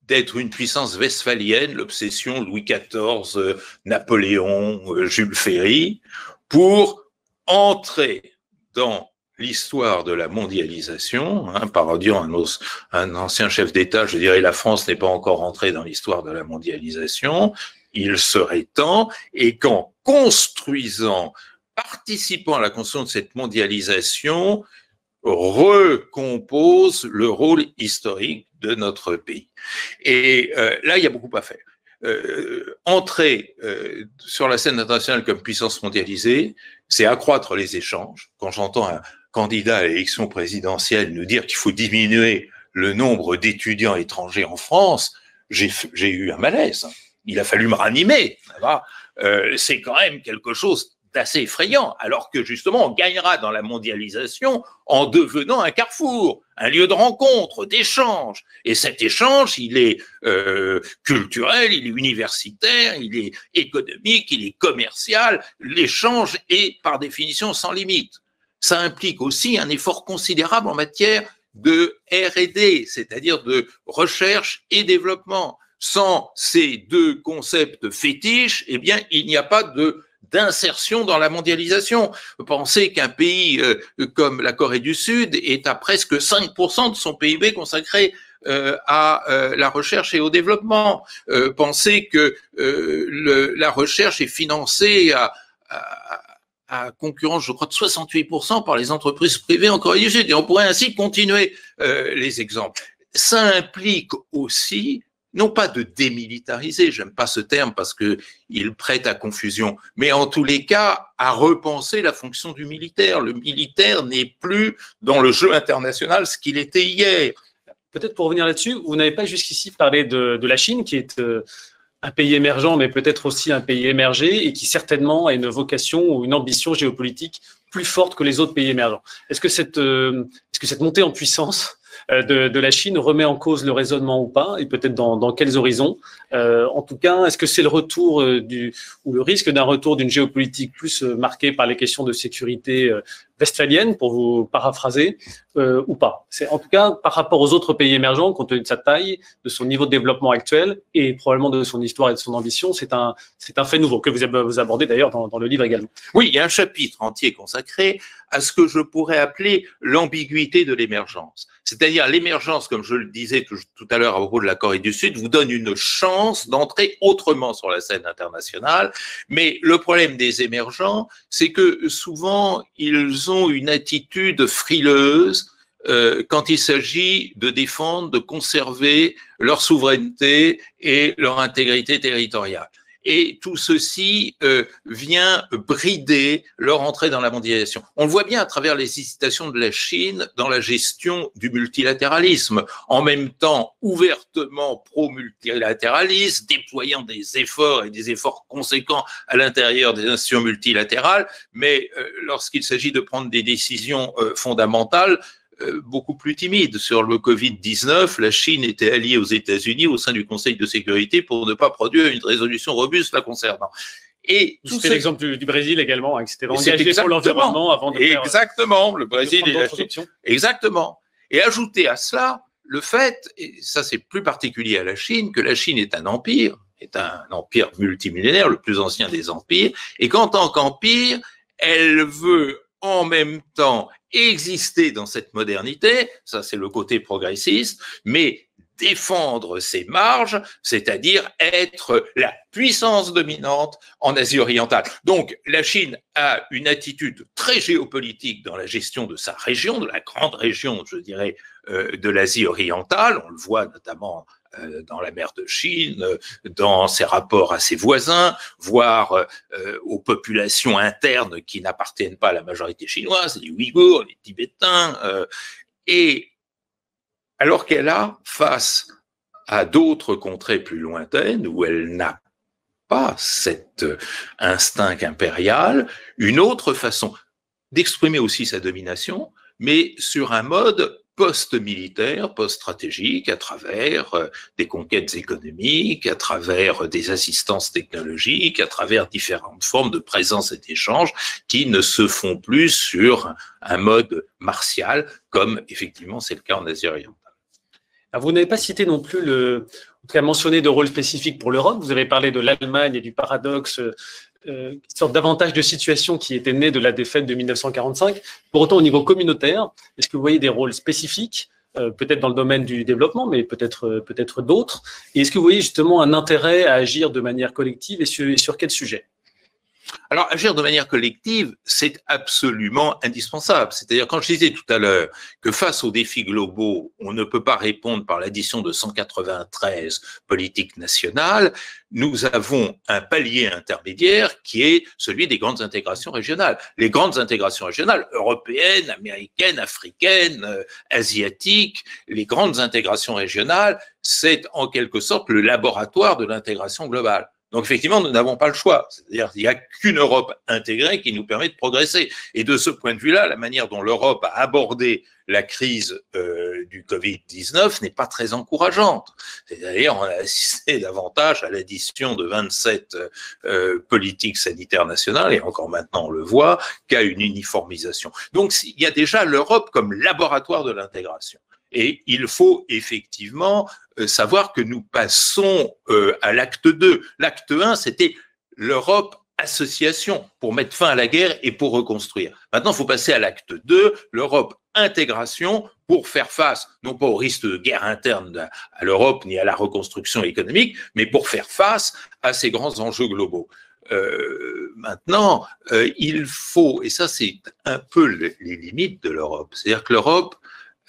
d'être une puissance westphalienne, l'obsession Louis XIV, Napoléon, Jules Ferry, pour entrer dans l'histoire de la mondialisation, parodiant un ancien chef d'État, je dirais la France n'est pas encore entrée dans l'histoire de la mondialisation, il serait temps, et qu'en construisant, participant à la construction de cette mondialisation, recompose le rôle historique de notre pays. Et là, il y a beaucoup à faire. Entrer sur la scène internationale comme puissance mondialisée, c'est accroître les échanges. Quand j'entends un candidat à l'élection présidentielle nous dire qu'il faut diminuer le nombre d'étudiants étrangers en France, j'ai eu un malaise. Il a fallu me ranimer. C'est quand même quelque chose d'assez effrayant, alors que justement on gagnera dans la mondialisation en devenant un carrefour, un lieu de rencontre, d'échange. Et cet échange, il est culturel, il est universitaire, il est économique, il est commercial. L'échange est par définition sans limite. Ça implique aussi un effort considérable en matière de R&D, c'est-à-dire de recherche et développement. Sans ces deux concepts fétiches, eh bien, il n'y a pas d'insertion dans la mondialisation. Pensez qu'un pays comme la Corée du Sud est à presque 5% de son PIB consacré à la recherche et au développement. Pensez que la recherche est financée à concurrence, je crois, de 68% par les entreprises privées en Corée du Sud. Et on pourrait ainsi continuer les exemples. Ça implique aussi non pas de démilitariser, j'aime pas ce terme parce que il prête à confusion, mais en tous les cas à repenser la fonction du militaire. Le militaire n'est plus dans le jeu international ce qu'il était hier. Peut-être pour revenir là-dessus, vous n'avez pas jusqu'ici parlé de la Chine, qui est un pays émergent, mais peut-être aussi un pays émergé, et qui certainement a une vocation ou une ambition géopolitique plus forte que les autres pays émergents. Est-ce que cette montée en puissance de la Chine remet en cause le raisonnement ou pas, et peut-être dans quels horizons? En tout cas, est-ce que c'est le retour ou le risque d'un retour d'une géopolitique plus marquée par les questions de sécurité westphalienne, pour vous paraphraser, ou pas? C'est en tout cas par rapport aux autres pays émergents, compte tenu de sa taille, de son niveau de développement actuel et probablement de son histoire et de son ambition, c'est un fait nouveau que vous abordez d'ailleurs dans le livre également. Oui, il y a un chapitre entier consacré à ce que je pourrais appeler l'ambiguïté de l'émergence. C'est-à-dire l'émergence, comme je le disais tout à l'heure à propos de la Corée du Sud, vous donne une chance d'entrer autrement sur la scène internationale. Mais le problème des émergents, c'est que souvent, ils ont une attitude frileuse, quand il s'agit de défendre, de conserver leur souveraineté et leur intégrité territoriale. Et tout ceci vient brider leur entrée dans la mondialisation. On le voit bien à travers les hésitations de la Chine dans la gestion du multilatéralisme, en même temps ouvertement pro-multilatéraliste, déployant des efforts et des efforts conséquents à l'intérieur des institutions multilatérales, mais lorsqu'il s'agit de prendre des décisions fondamentales, beaucoup plus timide. Sur le Covid-19, la Chine était alliée aux États-Unis au sein du Conseil de sécurité pour ne pas produire une résolution robuste la concernant. Et c'est l'exemple du Brésil également, hein, qui s'était engagé pour l'environnement avant de faire... Exactement, le Brésil et la Chine. Exactement. Et ajouter à cela le fait, et ça c'est plus particulier à la Chine, que la Chine est un empire multimillénaire, le plus ancien des empires, et qu'en tant qu'empire, elle veut en même temps exister dans cette modernité, ça c'est le côté progressiste, mais défendre ses marges, c'est-à-dire être la puissance dominante en Asie orientale. Donc la Chine a une attitude très géopolitique dans la gestion de sa région, de la grande région, je dirais, de l'Asie orientale, on le voit notamment dans la mer de Chine, dans ses rapports à ses voisins, voire aux populations internes qui n'appartiennent pas à la majorité chinoise, les Ouïghours, les Tibétains, et alors qu'elle a, face à d'autres contrées plus lointaines, où elle n'a pas cet instinct impérial, une autre façon d'exprimer aussi sa domination, mais sur un mode post-militaire, post-stratégique, à travers des conquêtes économiques, à travers des assistances technologiques, à travers différentes formes de présence et d'échange qui ne se font plus sur un mode martial, comme effectivement c'est le cas en Asie orientale. Alors, vous n'avez pas cité non plus en tout cas mentionné de rôle spécifique pour l'Europe. Vous avez parlé de l'Allemagne et du paradoxe, une sorte d'avantage de situation qui était né de la défaite de 1945. Pour autant, au niveau communautaire, est-ce que vous voyez des rôles spécifiques, peut-être dans le domaine du développement, mais peut-être d'autres? Et est-ce que vous voyez justement un intérêt à agir de manière collective et sur quel sujet? Alors, agir de manière collective, c'est absolument indispensable. C'est-à-dire, quand je disais tout à l'heure que face aux défis globaux, on ne peut pas répondre par l'addition de 193 politiques nationales, nous avons un palier intermédiaire qui est celui des grandes intégrations régionales. Les grandes intégrations régionales, européennes, américaines, africaines, asiatiques, les grandes intégrations régionales, c'est en quelque sorte le laboratoire de l'intégration globale. Donc effectivement, nous n'avons pas le choix. C'est-à-dire qu'il n'y a qu'une Europe intégrée qui nous permet de progresser. Et de ce point de vue-là, la manière dont l'Europe a abordé la crise du Covid-19 n'est pas très encourageante. C'est-à-dire on a assisté davantage à l'addition de 27 politiques sanitaires nationales, et encore maintenant on le voit, qu'à une uniformisation. Donc il y a déjà l'Europe comme laboratoire de l'intégration. Et il faut effectivement savoir que nous passons à l'acte 2. L'acte 1, c'était l'Europe association pour mettre fin à la guerre et pour reconstruire. Maintenant, il faut passer à l'acte 2, l'Europe intégration pour faire face, non pas au risque de guerre interne à l'Europe ni à la reconstruction économique, mais pour faire face à ces grands enjeux globaux. Maintenant, il faut, et ça c'est un peu les limites de l'Europe, c'est-à-dire que l'Europe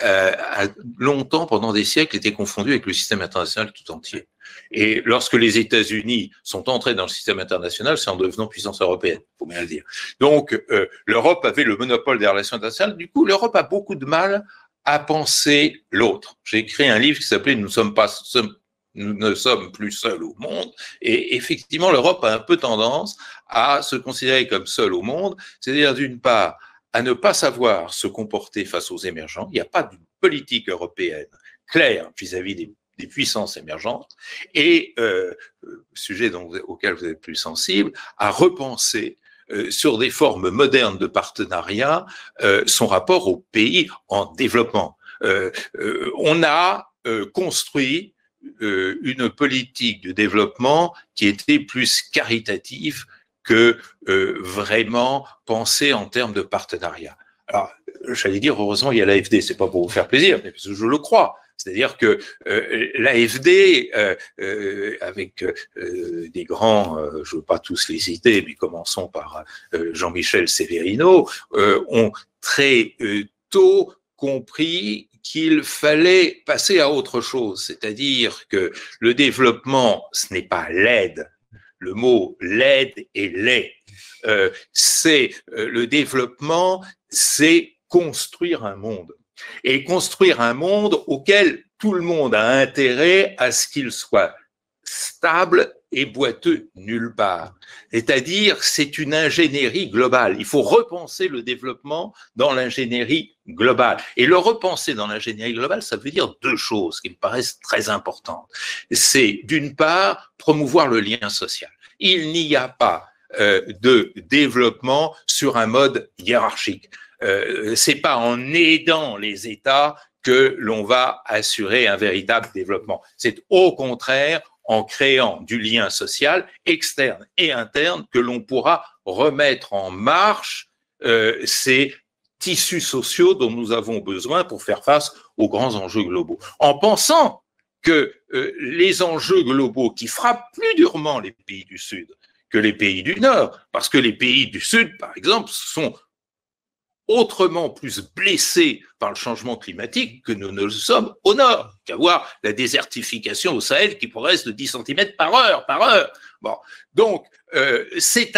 a longtemps, pendant des siècles, été confondu avec le système international tout entier. Et lorsque les États-Unis sont entrés dans le système international, c'est en devenant puissance européenne, faut bien le dire. Donc, l'Europe avait le monopole des relations internationales. Du coup, l'Europe a beaucoup de mal à penser l'autre. J'ai écrit un livre qui s'appelait « Nous ne sommes plus seuls au monde ». Et effectivement, l'Europe a un peu tendance à se considérer comme seule au monde, c'est-à-dire d'une part, à ne pas savoir se comporter face aux émergents. Il n'y a pas de politique européenne claire vis-à-vis des puissances émergentes, et sujet auquel vous êtes plus sensible, à repenser sur des formes modernes de partenariat son rapport aux pays en développement. On a construit une politique de développement qui était plus caritative que vraiment penser en termes de partenariat. Alors, j'allais dire, heureusement, il y a l'AFD, c'est pas pour vous faire plaisir, mais parce que je le crois. C'est-à-dire que l'AFD, avec des grands, je ne veux pas tous les citer, mais commençons par Jean-Michel Severino, ont très tôt compris qu'il fallait passer à autre chose, c'est-à-dire que le développement, ce n'est pas l'aide. Le mot l'aide et l'aide, le développement, c'est construire un monde. Et construire un monde auquel tout le monde a intérêt à ce qu'il soit stable et boiteux nulle part. C'est-à-dire, c'est une ingénierie globale. Il faut repenser le développement dans l'ingénierie globale. Et le repenser dans l'ingénierie globale, ça veut dire deux choses qui me paraissent très importantes. C'est, d'une part, promouvoir le lien social. Il n'y a pas de développement sur un mode hiérarchique. C'est pas en aidant les États que l'on va assurer un véritable développement. C'est au contraire en créant du lien social externe et interne que l'on pourra remettre en marche ces tissus sociaux dont nous avons besoin pour faire face aux grands enjeux globaux. En pensant que les enjeux globaux qui frappent plus durement les pays du Sud que les pays du Nord, parce que les pays du Sud, par exemple, sont autrement plus blessés par le changement climatique que nous ne le sommes au Nord, qu'à voir la désertification au Sahel qui progresse de 10 cm par heure. Bon, donc, c'est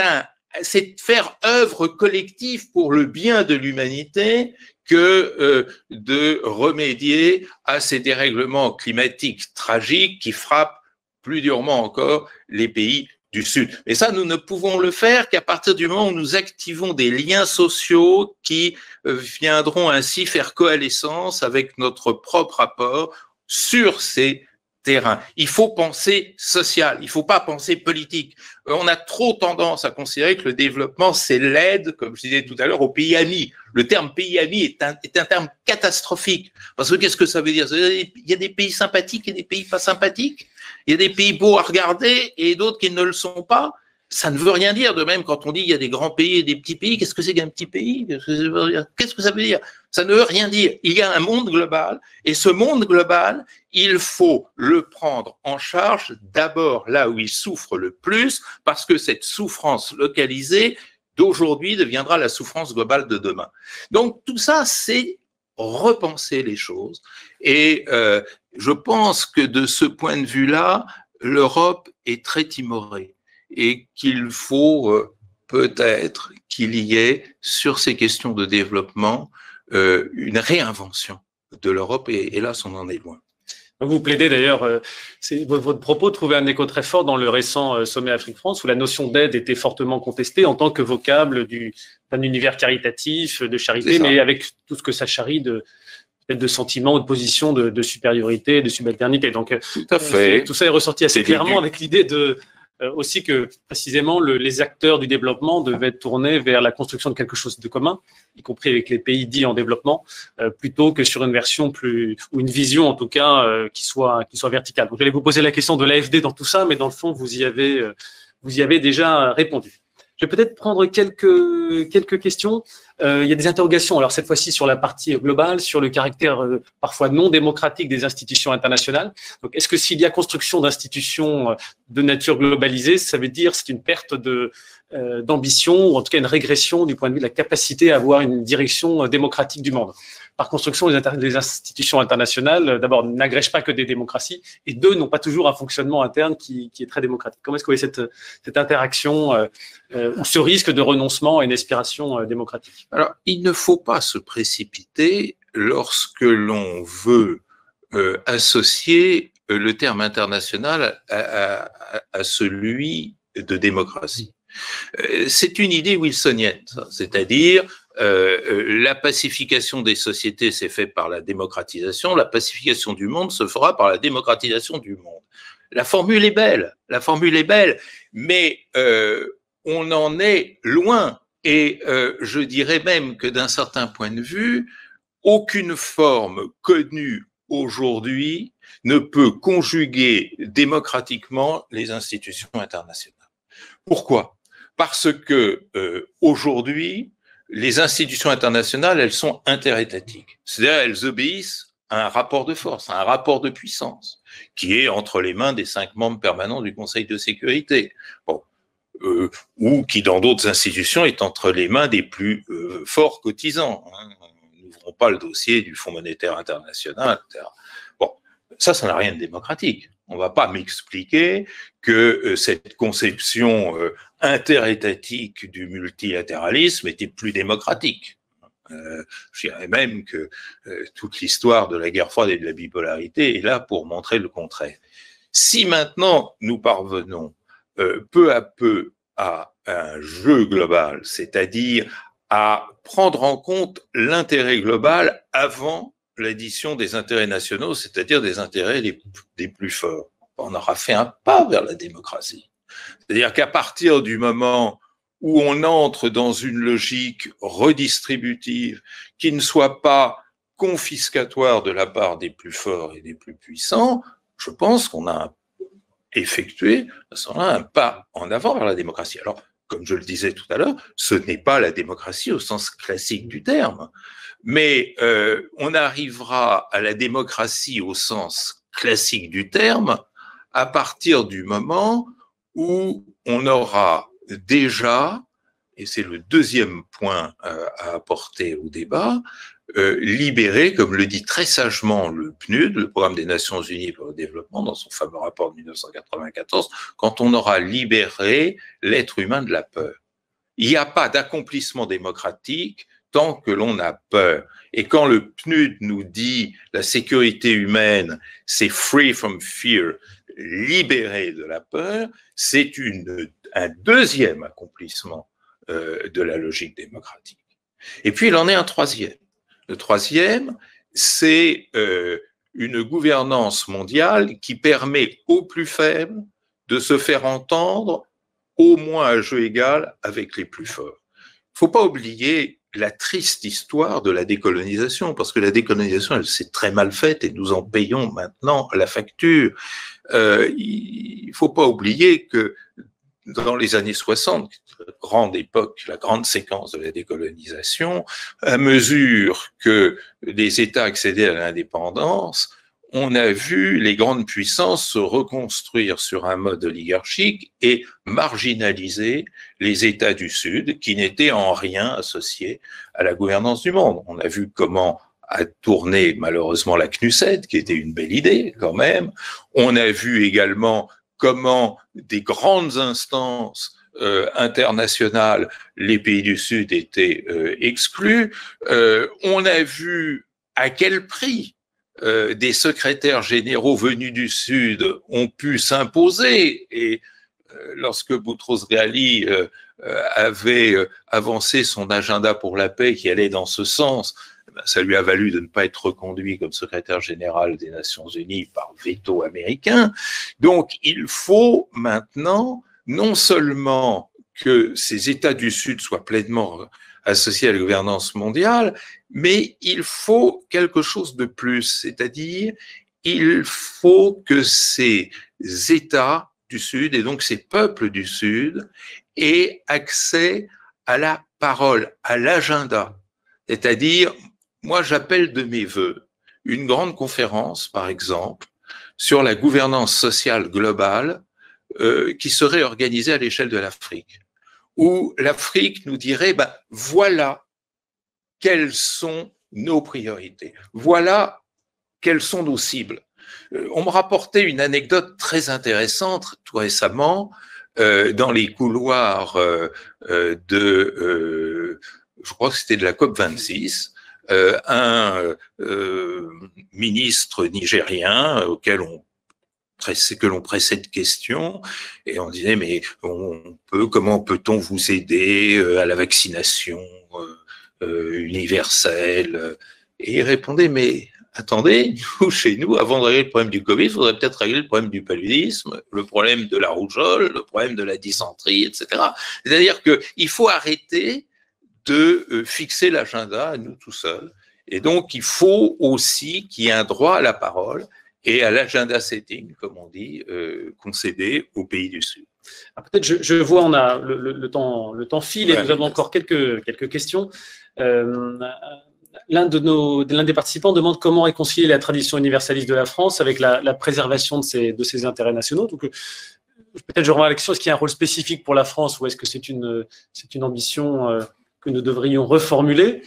faire œuvre collective pour le bien de l'humanité que de remédier à ces dérèglements climatiques tragiques qui frappent plus durement encore les pays du Sud. Mais ça, nous ne pouvons le faire qu'à partir du moment où nous activons des liens sociaux qui viendront ainsi faire coalescence avec notre propre apport sur ces terrains. Il faut penser social, il ne faut pas penser politique. On a trop tendance à considérer que le développement, c'est l'aide, comme je disais tout à l'heure, aux pays amis. Le terme pays ami est un terme catastrophique. Parce que qu'est-ce que ça veut dire? Il y a des pays sympathiques et des pays pas sympathiques. Il y a des pays beaux à regarder et d'autres qui ne le sont pas. Ça ne veut rien dire. De même, quand on dit il y a des grands pays et des petits pays, qu'est-ce que c'est qu'un petit pays? Qu'est-ce que ça veut dire? Ça ne veut rien dire. Il y a un monde global et ce monde global, il faut le prendre en charge d'abord là où il souffre le plus parce que cette souffrance localisée d'aujourd'hui deviendra la souffrance globale de demain. Donc tout ça, c'est repenser les choses et je pense que de ce point de vue-là, l'Europe est très timorée et qu'il faut peut-être qu'il y ait sur ces questions de développement une réinvention de l'Europe et hélas, on en est loin. Vous plaidez d'ailleurs, votre propos trouvait un écho très fort dans le récent sommet Afrique-France où la notion d'aide était fortement contestée en tant que vocable d'un univers caritatif, de charité, mais avec tout ce que ça charrie de sentiments ou de positions de supériorité, de subalternité. Donc, tout à fait. Tout ça est ressorti assez clairement avec l'idée aussi que précisément les acteurs du développement devaient être tournés vers la construction de quelque chose de commun, y compris avec les pays dits en développement, plutôt que sur une version ou une vision en tout cas qui soit verticale. Donc, j'allais vous poser la question de l'AFD dans tout ça, mais dans le fond, vous y avez déjà répondu. Je vais peut-être prendre quelques questions. Il y a des interrogations, alors cette fois-ci sur la partie globale, sur le caractère parfois non démocratique des institutions internationales. Donc, est-ce que s'il y a construction d'institutions de nature globalisée, ça veut dire c'est une perte d'ambition ou en tout cas une régression du point de vue de la capacité à avoir une direction démocratique du monde? Par construction, les institutions internationales, d'abord, n'agrègent pas que des démocraties, et deux, n'ont pas toujours un fonctionnement interne qui est très démocratique. Comment est-ce que vous voyez cette interaction ou ce risque de renoncement à une aspiration démocratique? Alors, il ne faut pas se précipiter lorsque l'on veut associer le terme international à celui de démocratie. C'est une idée wilsonienne, c'est-à-dire la pacification des sociétés s'est faite par la démocratisation, la pacification du monde se fera par la démocratisation du monde. La formule est belle, mais on en est loin et je dirais même que d'un certain point de vue, aucune forme connue aujourd'hui ne peut conjuguer démocratiquement les institutions internationales. Pourquoi ? Parce que aujourd'hui, les institutions internationales, elles sont interétatiques. C'est-à-dire, elles obéissent à un rapport de force, à un rapport de puissance, qui est entre les mains des 5 membres permanents du Conseil de sécurité. Bon, ou qui, dans d'autres institutions, est entre les mains des plus forts cotisants. Hein. n'ouvrons pas le dossier du Fonds monétaire international, etc. Bon, ça n'a rien de démocratique. On ne va pas m'expliquer que cette conception interétatique du multilatéralisme était plus démocratique. Je dirais même que toute l'histoire de la guerre froide et de la bipolarité est là pour montrer le contraire. Si maintenant nous parvenons peu à peu à un jeu global, c'est-à-dire à prendre en compte l'intérêt global avant l'addition des intérêts nationaux, c'est-à-dire des intérêts des plus forts, on aura fait un pas vers la démocratie. C'est-à-dire qu'à partir du moment où on entre dans une logique redistributive qui ne soit pas confiscatoire de la part des plus forts et des plus puissants, je pense qu'on a effectué un pas en avant vers la démocratie. Alors, comme je le disais tout à l'heure, ce n'est pas la démocratie au sens classique du terme, mais on arrivera à la démocratie au sens classique du terme à partir du moment où on aura déjà, et c'est le deuxième point à apporter au débat, libéré, comme le dit très sagement le PNUD, le Programme des Nations Unies pour le développement, dans son fameux rapport de 1994, quand on aura libéré l'être humain de la peur. Il n'y a pas d'accomplissement démocratique tant que l'on a peur. Et quand le PNUD nous dit la sécurité humaine, c'est free from fear, libéré de la peur, c'est un deuxième accomplissement de la logique démocratique. Et puis il en est un troisième. Le troisième, c'est une gouvernance mondiale qui permet aux plus faibles de se faire entendre au moins à jeu égal avec les plus forts. Il ne faut pas oublier la triste histoire de la décolonisation, parce que la décolonisation, elle s'est très mal faite et nous en payons maintenant la facture. Il ne faut pas oublier que dans les années 60, la grande époque, la grande séquence de la décolonisation, à mesure que les États accédaient à l'indépendance, on a vu les grandes puissances se reconstruire sur un mode oligarchique et marginaliser les États du Sud qui n'étaient en rien associés à la gouvernance du monde. On a vu comment a tourné malheureusement la CNUSED, qui était une belle idée quand même. On a vu également comment des grandes instances internationales, les pays du Sud étaient exclus. On a vu à quel prix des secrétaires généraux venus du Sud ont pu s'imposer. Et lorsque Boutros-Ghali avait avancé son agenda pour la paix qui allait dans ce sens, ça lui a valu de ne pas être reconduit comme secrétaire général des Nations Unies par veto américain. Donc, il faut maintenant non seulement que ces États du Sud soient pleinement associés à la gouvernance mondiale, mais il faut quelque chose de plus, c'est-à-dire il faut que ces États du Sud et donc ces peuples du Sud aient accès à la parole, à l'agenda, c'est-à-dire moi, j'appelle de mes vœux une grande conférence, par exemple, sur la gouvernance sociale globale qui serait organisée à l'échelle de l'Afrique, où l'Afrique nous dirait, voilà quelles sont nos priorités, voilà quelles sont nos cibles. On me rapportait une anecdote très intéressante tout récemment dans les couloirs je crois que c'était de la COP26, un ministre nigérien que l'on pressait de questions et on disait mais comment peut-on vous aider à la vaccination universelle, et il répondait mais attendez, nous, chez nous, avant de régler le problème du Covid, il faudrait peut-être régler le problème du paludisme, le problème de la rougeole, le problème de la dysenterie, etc. C'est-à-dire qu'il faut arrêter de fixer l'agenda à nous tout seuls. Et donc, il faut aussi qu'il y ait un droit à la parole et à l'agenda setting, comme on dit, concédé aux pays du Sud. Peut-être, je vois, on a le temps file et nous avons encore quelques questions. L'un des participants demande comment réconcilier la tradition universaliste de la France avec la préservation de ses intérêts nationaux. Donc, peut-être je reviens à la question, est-ce qu'il y a un rôle spécifique pour la France ou est-ce que c'est une ambition que nous devrions reformuler?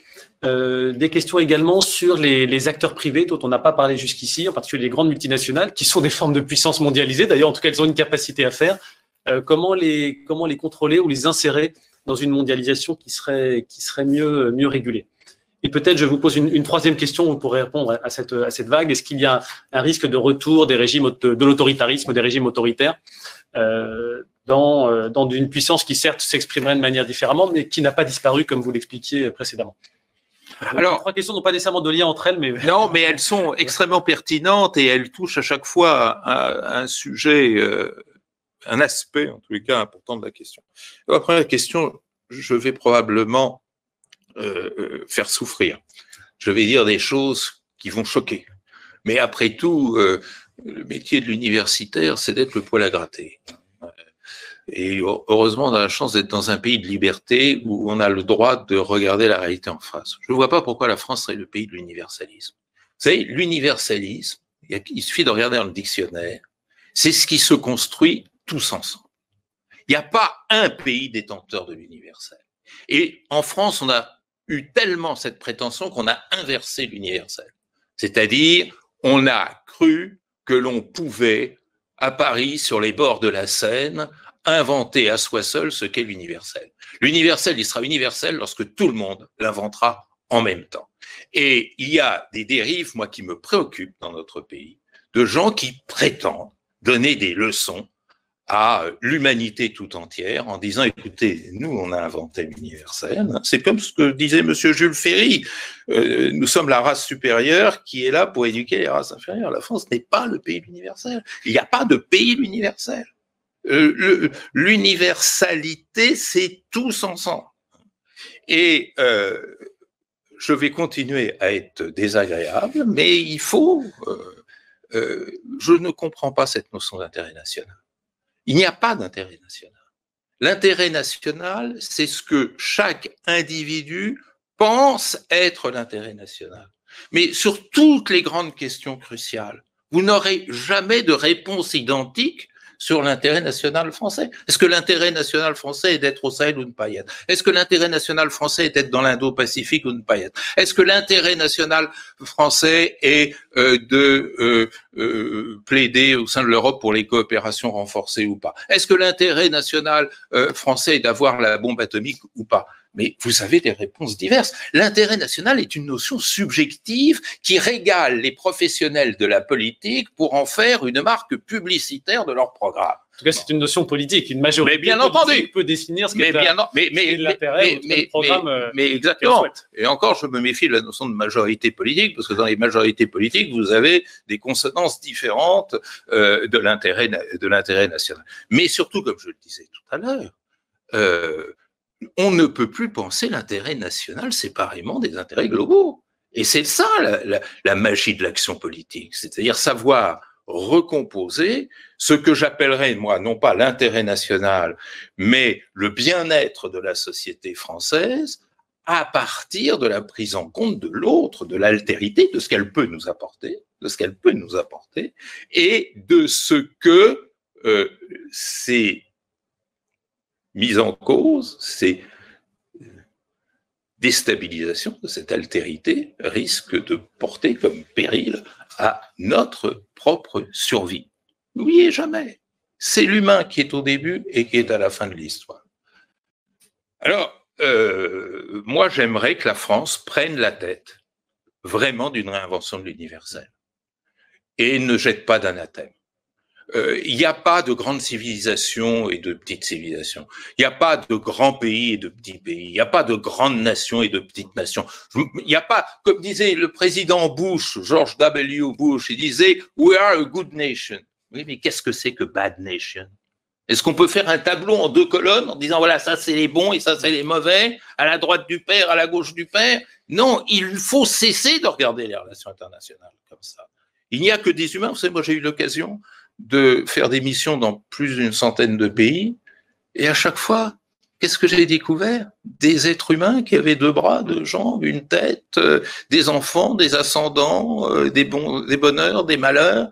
Des questions également sur les acteurs privés dont on n'a pas parlé jusqu'ici, en particulier les grandes multinationales, qui sont des formes de puissance mondialisée. D'ailleurs, en tout cas, elles ont une capacité à faire. Comment les contrôler ou les insérer dans une mondialisation qui serait mieux régulée? Et peut-être, je vous pose une troisième question, vous pourrez répondre à cette vague. Est-ce qu'il y a un risque de retour des régimes de l'autoritarisme, des régimes autoritaires, dans une puissance qui certes s'exprimerait de manière différemment, mais qui n'a pas disparu, comme vous l'expliquiez précédemment? Alors, les trois questions n'ont pas nécessairement de lien entre elles, mais… Non, mais elles sont extrêmement pertinentes et elles touchent à chaque fois à un sujet, un aspect, en tous les cas, important de la question. La première question, je vais probablement faire souffrir. Je vais dire des choses qui vont choquer. Mais après tout, le métier de l'universitaire, c'est d'être le poil à gratter. Et heureusement, on a la chance d'être dans un pays de liberté où on a le droit de regarder la réalité en face. Je ne vois pas pourquoi la France serait le pays de l'universalisme. Vous savez, l'universalisme, il suffit de regarder dans le dictionnaire, c'est ce qui se construit tous ensemble. Il n'y a pas un pays détenteur de l'universel. Et en France, on a eu tellement cette prétention qu'on a inversé l'universel. C'est-à-dire, on a cru que l'on pouvait, à Paris, sur les bords de la Seine, inventer à soi seul ce qu'est l'universel. L'universel, il sera universel lorsque tout le monde l'inventera en même temps. Et il y a des dérives, moi, qui me préoccupent dans notre pays, de gens qui prétendent donner des leçons à l'humanité tout entière en disant, écoutez, nous, on a inventé l'universel. C'est comme ce que disait monsieur Jules Ferry. Nous sommes la race supérieure qui est là pour éduquer les races inférieures. La France n'est pas le pays de l'universel. Il n'y a pas de pays de l'universel. L'universalité, c'est tous ensemble. Et je vais continuer à être désagréable, mais il faut… je ne comprends pas cette notion d'intérêt national. Il n'y a pas d'intérêt national. L'intérêt national, c'est ce que chaque individu pense être l'intérêt national. Mais sur toutes les grandes questions cruciales, vous n'aurez jamais de réponse identique sur l'intérêt national français. Est-ce que l'intérêt national français est d'être au Sahel ou de ne pas y être? Est-ce que l'intérêt national français est d'être dans l'Indo-Pacifique ou de ne pas y être? Est-ce que l'intérêt national français est de plaider au sein de l'Europe pour les coopérations renforcées ou pas? Est-ce que l'intérêt national français est d'avoir la bombe atomique ou pas? Mais vous avez des réponses diverses. L'intérêt national est une notion subjective qui régale les professionnels de la politique pour en faire une marque publicitaire de leur programme. En tout cas, c'est une notion politique. Une majorité bien entendu peut définir ce qu'est l'intérêt du programme. Mais exactement. Et encore, je me méfie de la notion de majorité politique, parce que dans les majorités politiques, vous avez des consonances différentes de l'intérêt national. Mais surtout, comme je le disais tout à l'heure, on ne peut plus penser l'intérêt national séparément des intérêts globaux. Et c'est ça la magie de l'action politique, c'est-à-dire savoir recomposer ce que j'appellerais, moi, non pas l'intérêt national, mais le bien-être de la société française à partir de la prise en compte de l'autre, de l'altérité, de ce qu'elle peut nous apporter, et de ce que c'est mise en cause, ces déstabilisations de cette altérité risquent de porter comme péril à notre propre survie. N'oubliez jamais, c'est l'humain qui est au début et qui est à la fin de l'histoire. Alors, moi j'aimerais que la France prenne la tête vraiment d'une réinvention de l'universel et ne jette pas d'anathème. Il n'y a pas de grandes civilisations et de petites civilisations. Il n'y a pas de grands pays et de petits pays. Il n'y a pas de grandes nations et de petites nations. Il n'y a pas, comme disait le président Bush, George W. Bush, il disait « We are a good nation ». Oui, mais qu'est-ce que c'est que bad nation? Est-ce qu'on peut faire un tableau en 2 colonnes en disant « Voilà, ça c'est les bons et ça c'est les mauvais, à la droite du père, à la gauche du père ». Non, il faut cesser de regarder les relations internationales comme ça. Il n'y a que des humains. Vous savez, moi j'ai eu l'occasion de faire des missions dans plus d'une centaine de pays, et à chaque fois, qu'est-ce que j'ai découvert? Des êtres humains qui avaient 2 bras, 2 jambes, une tête, des enfants, des ascendants, des bonheurs, des malheurs,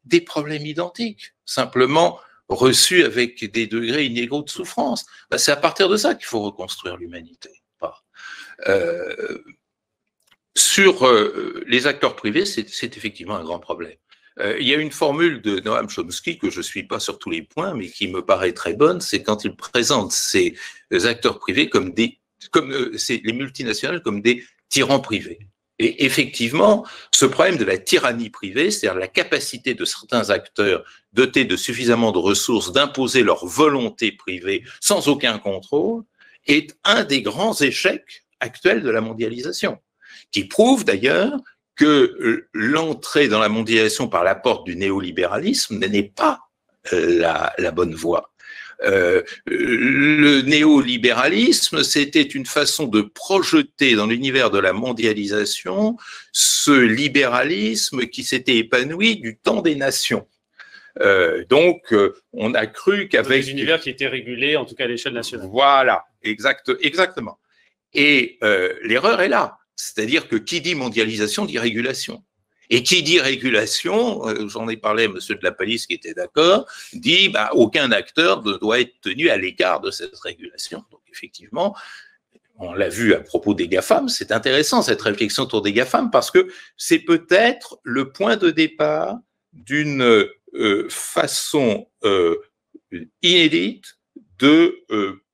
des problèmes identiques, simplement reçus avec des degrés inégaux de souffrance. Ben, c'est à partir de ça qu'il faut reconstruire l'humanité. Sur les acteurs privés, c'est effectivement un grand problème. Il y a une formule de Noam Chomsky que je ne suis pas sur tous les points, mais qui me paraît très bonne, c'est quand il présente ces acteurs privés comme les multinationales comme des tyrans privés. Et effectivement, ce problème de la tyrannie privée, c'est-à-dire la capacité de certains acteurs dotés de suffisamment de ressources d'imposer leur volonté privée sans aucun contrôle, est un des grands échecs actuels de la mondialisation, qui prouve d'ailleurs que l'entrée dans la mondialisation par la porte du néolibéralisme n'est pas la bonne voie. Le néolibéralisme, c'était une façon de projeter dans l'univers de la mondialisation ce libéralisme qui s'était épanoui du temps des nations. Donc, on a cru qu'avec... Des univers qui étaient régulés, en tout cas à l'échelle nationale. Voilà, exactement. Et l'erreur est là. C'est-à-dire que qui dit mondialisation dit régulation. Et qui dit régulation, j'en ai parlé à M. de la Palisse qui était d'accord, dit aucun acteur ne doit être tenu à l'écart de cette régulation. Donc effectivement, on l'a vu à propos des GAFAM, c'est intéressant cette réflexion autour des GAFAM parce que c'est peut-être le point de départ d'une façon inédite de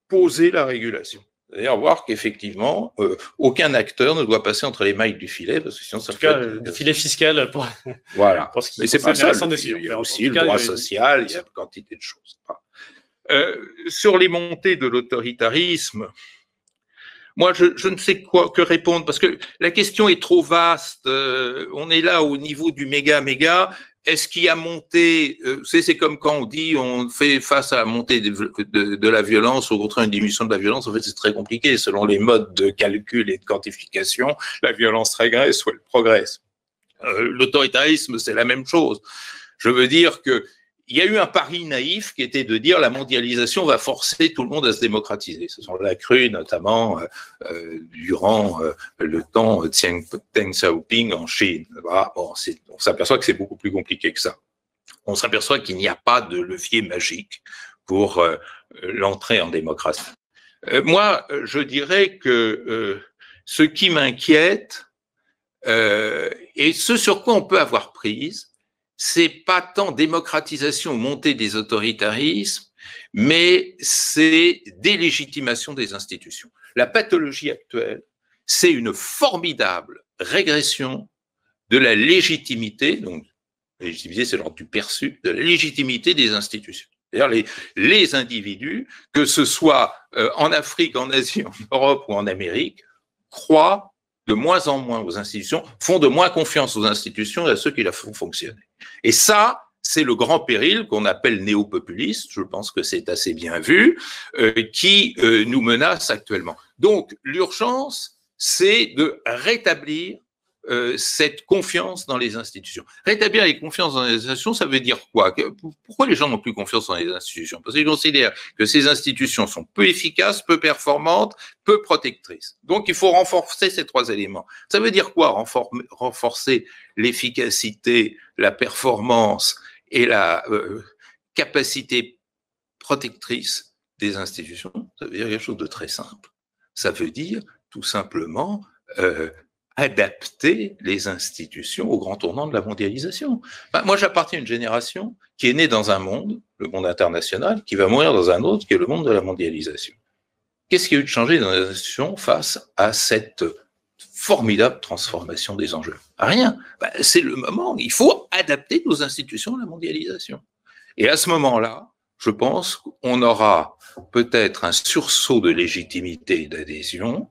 poser la régulation. C'est-à-dire voir qu'effectivement, aucun acteur ne doit passer entre les mailles du filet, parce que sinon ça peut être... le filet fiscal pour... Voilà. Mais c'est pas ça. Il y a aussi le droit social, il y a une quantité de choses. Sur les montées de l'autoritarisme, moi, je ne sais que répondre, parce que la question est trop vaste. On est là au niveau du méga. Est-ce qu'il y a montée, c'est comme quand on dit on fait face à la montée de la violence, au contraire une diminution de la violence, en fait c'est très compliqué. Selon les modes de calcul et de quantification, la violence régresse ou elle progresse. L'autoritarisme, c'est la même chose. Je veux dire que il y a eu un pari naïf qui était de dire la mondialisation va forcer tout le monde à se démocratiser. On l'a cru notamment durant le temps de Deng Xiaoping en Chine. Voilà. Bon, on s'aperçoit que c'est beaucoup plus compliqué que ça. On s'aperçoit qu'il n'y a pas de levier magique pour l'entrée en démocratie. Moi, je dirais que ce qui m'inquiète et ce sur quoi on peut avoir prise, c'est pas tant démocratisation ou montée des autoritarismes, mais c'est délégitimation des institutions. La pathologie actuelle, c'est une formidable régression de la légitimité, donc la légitimité c'est l'ordre du perçu, de la légitimité des institutions. C'est-à-dire les individus, que ce soit en Afrique, en Asie, en Europe ou en Amérique, croient de moins en moins aux institutions, font de moins confiance aux institutions et à ceux qui la font fonctionner. Et ça, c'est le grand péril qu'on appelle néo-populiste, je pense que c'est assez bien vu, qui nous menace actuellement. Donc, l'urgence, c'est de rétablir cette confiance dans les institutions. Rétablir les confiances dans les institutions, ça veut dire quoi? Pourquoi les gens n'ont plus confiance dans les institutions? Parce qu'ils considèrent que ces institutions sont peu efficaces, peu performantes, peu protectrices. Donc, il faut renforcer ces trois éléments. Ça veut dire quoi, renforcer l'efficacité, la performance et la capacité protectrice des institutions? Ça veut dire quelque chose de très simple. Ça veut dire tout simplement adapter les institutions au grand tournant de la mondialisation. Moi, j'appartiens à une génération qui est née dans un monde, le monde international, qui va mourir dans un autre, qui est le monde de la mondialisation. Qu'est-ce qui a eu de changer dans les institutions face à cette formidable transformation des enjeux? Rien. C'est le moment. Il faut adapter nos institutions à la mondialisation. Et à ce moment-là, je pense qu'on aura peut-être un sursaut de légitimité et d'adhésion,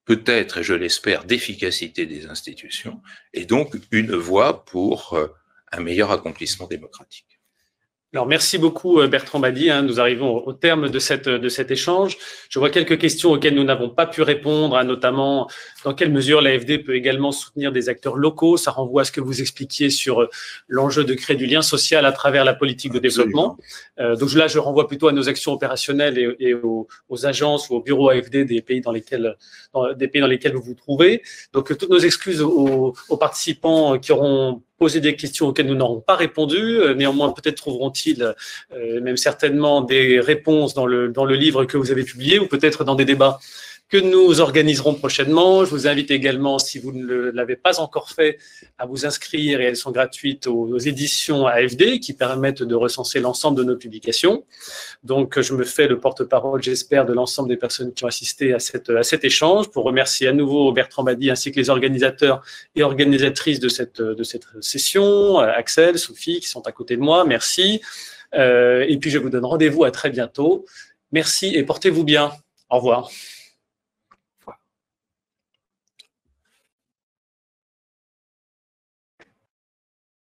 peut-être, et je l'espère, d'efficacité des institutions, et donc une voie pour un meilleur accomplissement démocratique. Alors, merci beaucoup Bertrand Badi. Nous arrivons au terme de cet échange. Je vois quelques questions auxquelles nous n'avons pas pu répondre, notamment dans quelle mesure l'AFD peut également soutenir des acteurs locaux. Ça renvoie à ce que vous expliquiez sur l'enjeu de créer du lien social à travers la politique de développement. Donc là, je renvoie plutôt à nos actions opérationnelles et aux agences ou aux bureaux AFD des pays dans lesquels vous vous trouvez. Donc, toutes nos excuses aux participants qui auront poser des questions auxquelles nous n'aurons pas répondu. Néanmoins, peut-être trouveront-ils, même certainement, des réponses dans le livre que vous avez publié ou peut-être dans des débats que nous organiserons prochainement. Je vous invite également, si vous ne l'avez pas encore fait, à vous inscrire, et elles sont gratuites, aux éditions AFD qui permettent de recenser l'ensemble de nos publications. Donc, je me fais le porte-parole, j'espère, de l'ensemble des personnes qui ont assisté à cet échange, pour remercier à nouveau Bertrand Badi ainsi que les organisateurs et organisatrices de cette session, Axel, Sophie, qui sont à côté de moi, merci. Et puis, je vous donne rendez-vous à très bientôt. Merci et portez-vous bien. Au revoir.